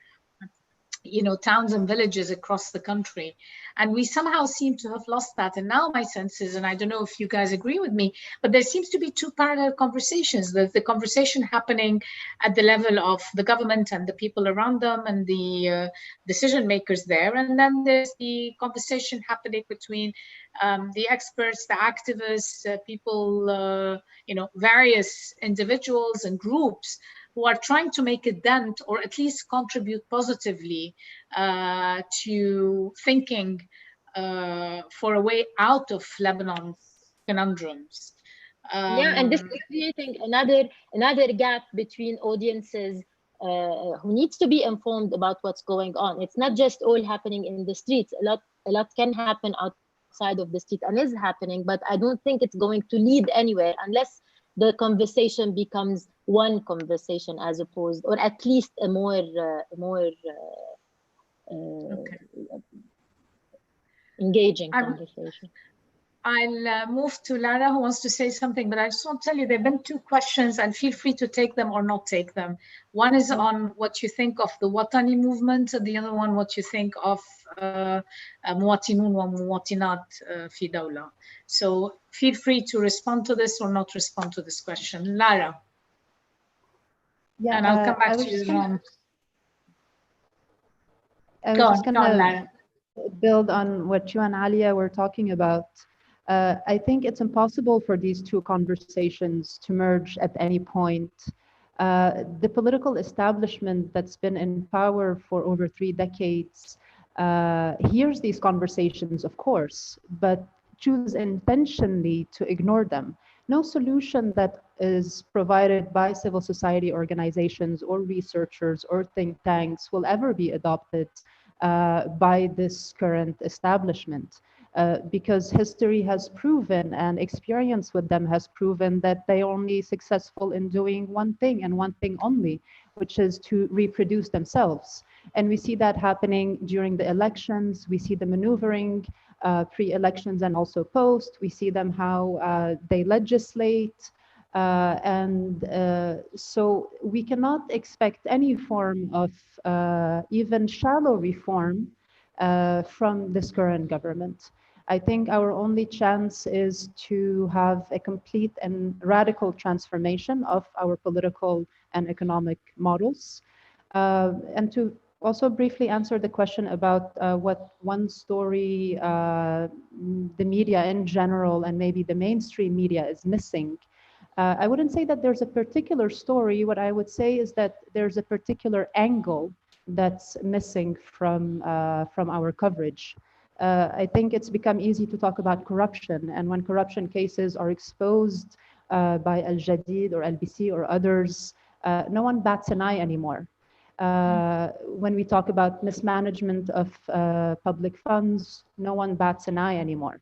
Speaker 1: towns and villages across the country. And we somehow seem to have lost that. And now my sense is, and I don't know if you guys agree with me, but there seems to be two parallel conversations. There's the conversation happening at the level of the government and the people around them and the decision makers there. And then there's the conversation happening between the experts, the activists, people, various individuals and groups who are trying to make a dent or at least contribute positively to thinking for a way out of Lebanon's conundrums.
Speaker 4: And this is creating another gap between audiences who needs to be informed about what's going on. It's not just all happening in the streets. A lot can happen outside of the street and is happening, but I don't think it's going to lead anywhere unless the conversation becomes one conversation, as opposed, or at least a more engaging conversation.
Speaker 1: I'll move to Lara, who wants to say something, but I just want to tell you there have been two questions, and feel free to take them or not take them. One is on what you think of the Watani movement, and the other one, what you think of Muwatinun wa Muwatinat fi Dawla. So feel free to respond to this or not respond to this question. Lara.
Speaker 2: Yeah,
Speaker 1: and I'll come back to you, Ron.
Speaker 2: I was just going to build on what you and Alia were talking about. I think it's impossible for these two conversations to merge at any point. The political establishment that's been in power for over 3 decades hears these conversations, of course, but chooses intentionally to ignore them. No solution that is provided by civil society organizations or researchers or think tanks will ever be adopted by this current establishment. Because history has proven and experience with them has proven that they're only successful in doing one thing and one thing only, which is to reproduce themselves. And we see that happening during the elections. We see the maneuvering pre-elections and also post. We see them how they legislate. So we cannot expect any form of even shallow reform from this current government. I think our only chance is to have a complete and radical transformation of our political and economic models. And to also briefly answer the question about what one story the media in general and maybe the mainstream media is missing. I wouldn't say that there's a particular story. What I would say is that there's a particular angle that's missing from our coverage. I think it's become easy to talk about corruption, and when corruption cases are exposed by Al Jadid or LBC or others, no one bats an eye anymore. When we talk about mismanagement of public funds, no one bats an eye anymore.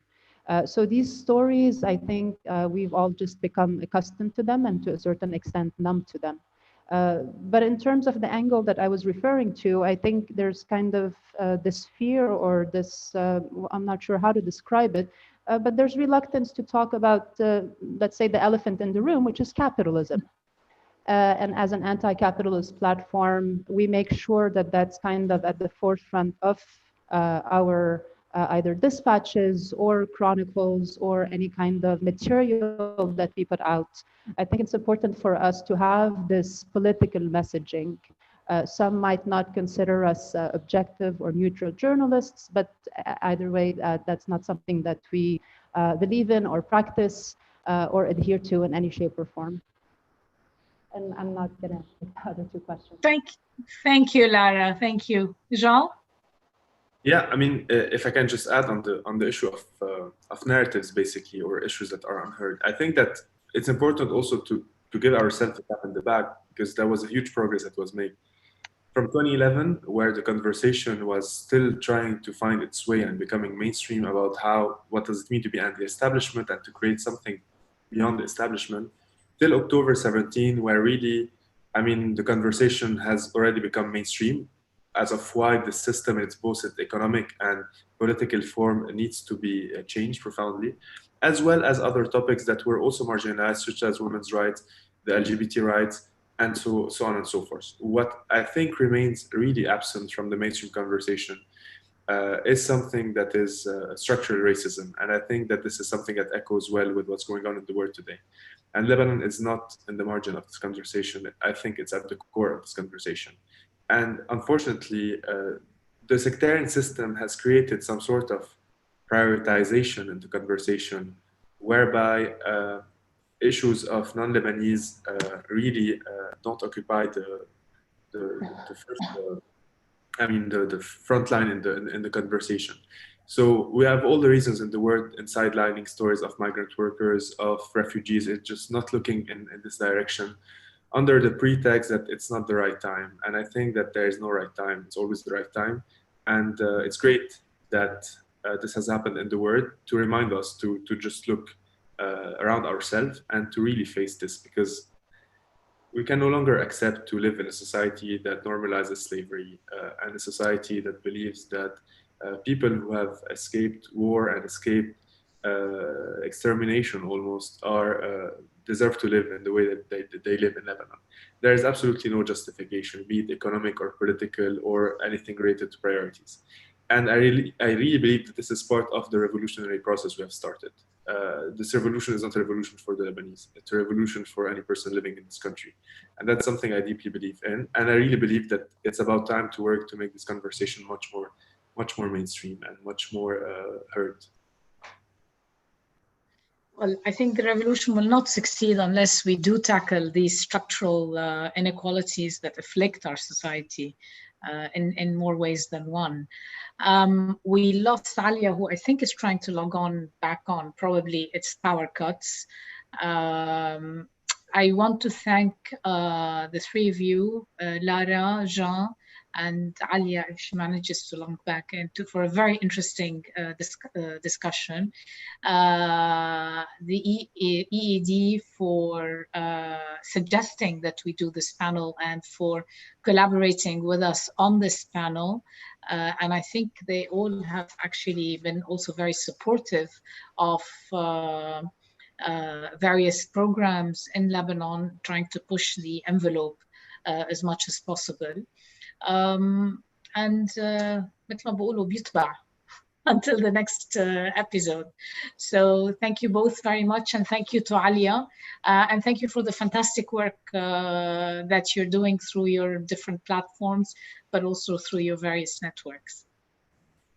Speaker 2: So these stories, I think we've all just become accustomed to them and to a certain extent numb to them. But in terms of the angle that I was referring to, I think there's kind of this fear or this, I'm not sure how to describe it, but there's reluctance to talk about, let's say, the elephant in the room, which is capitalism. And as an anti-capitalist platform, we make sure that that's kind of at the forefront of our either dispatches or chronicles or any kind of material that we put out. I think it's important for us to have this political messaging. Some might not consider us objective or neutral journalists, but either way, that's not something that we believe in or practice or adhere to in any shape or form. And I'm not going to take the other two questions.
Speaker 1: Thank you, Lara. Thank you. Jean?
Speaker 3: Yeah, I mean, if I can just add on the issue of narratives, basically, or issues that are unheard, I think that it's important also to give ourselves a pat in the back, because there was a huge progress that was made. From 2011, where the conversation was still trying to find its way and becoming mainstream about what does it mean to be anti-establishment and to create something beyond the establishment, till October 17, where really, I mean, the conversation has already become mainstream as of why the system in its both its economic and political form needs to be changed profoundly, as well as other topics that were also marginalized, such as women's rights, the LGBT rights, and so on and so forth. What I think remains really absent from the mainstream conversation is something that is structural racism. And I think that this is something that echoes well with what's going on in the world today. And Lebanon is not in the margin of this conversation. I think it's at the core of this conversation. And unfortunately, the sectarian system has created some sort of prioritization in the conversation, whereby issues of non-Lebanese really don't occupy the first, the front line in the conversation. So we have all the reasons in the world in sidelining stories of migrant workers, of refugees. It's just not looking in this direction, under the pretext that it's not the right time. And I think that there is no right time. It's always the right time. And it's great that this has happened in the world to remind us to just look around ourselves and to really face this, because we can no longer accept to live in a society that normalizes slavery and a society that believes that people who have escaped war and escaped extermination almost deserve to live in the way that they live in Lebanon. There is absolutely no justification, be it economic or political or anything related to priorities. And I really believe that this is part of the revolutionary process we have started. This revolution is not a revolution for the Lebanese. It's a revolution for any person living in this country. And that's something I deeply believe in. And I really believe that it's about time to work to make this conversation much more mainstream and much more heard.
Speaker 1: Well, I think the revolution will not succeed unless we do tackle these structural inequalities that afflict our society in more ways than one. We lost Alia, who I think is trying to log back on. Probably it's power cuts. I want to thank the three of you, Lara, Jean, and Alia, if she manages to log back for a very interesting discussion. The EED for suggesting that we do this panel and for collaborating with us on this panel. And I think they all have actually been also very supportive of various programs in Lebanon, trying to push the envelope as much as possible. And مثل ما بقولوا بيتبع until the next episode. So thank you both very much, and thank you to Alia, and thank you for the fantastic work that you're doing through your different platforms, but also through your various networks.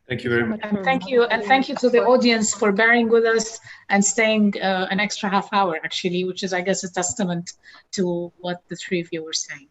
Speaker 3: Thank you very much.
Speaker 1: And thank you to the audience for bearing with us and staying an extra half hour, actually, which is, I guess, a testament to what the three of you were saying.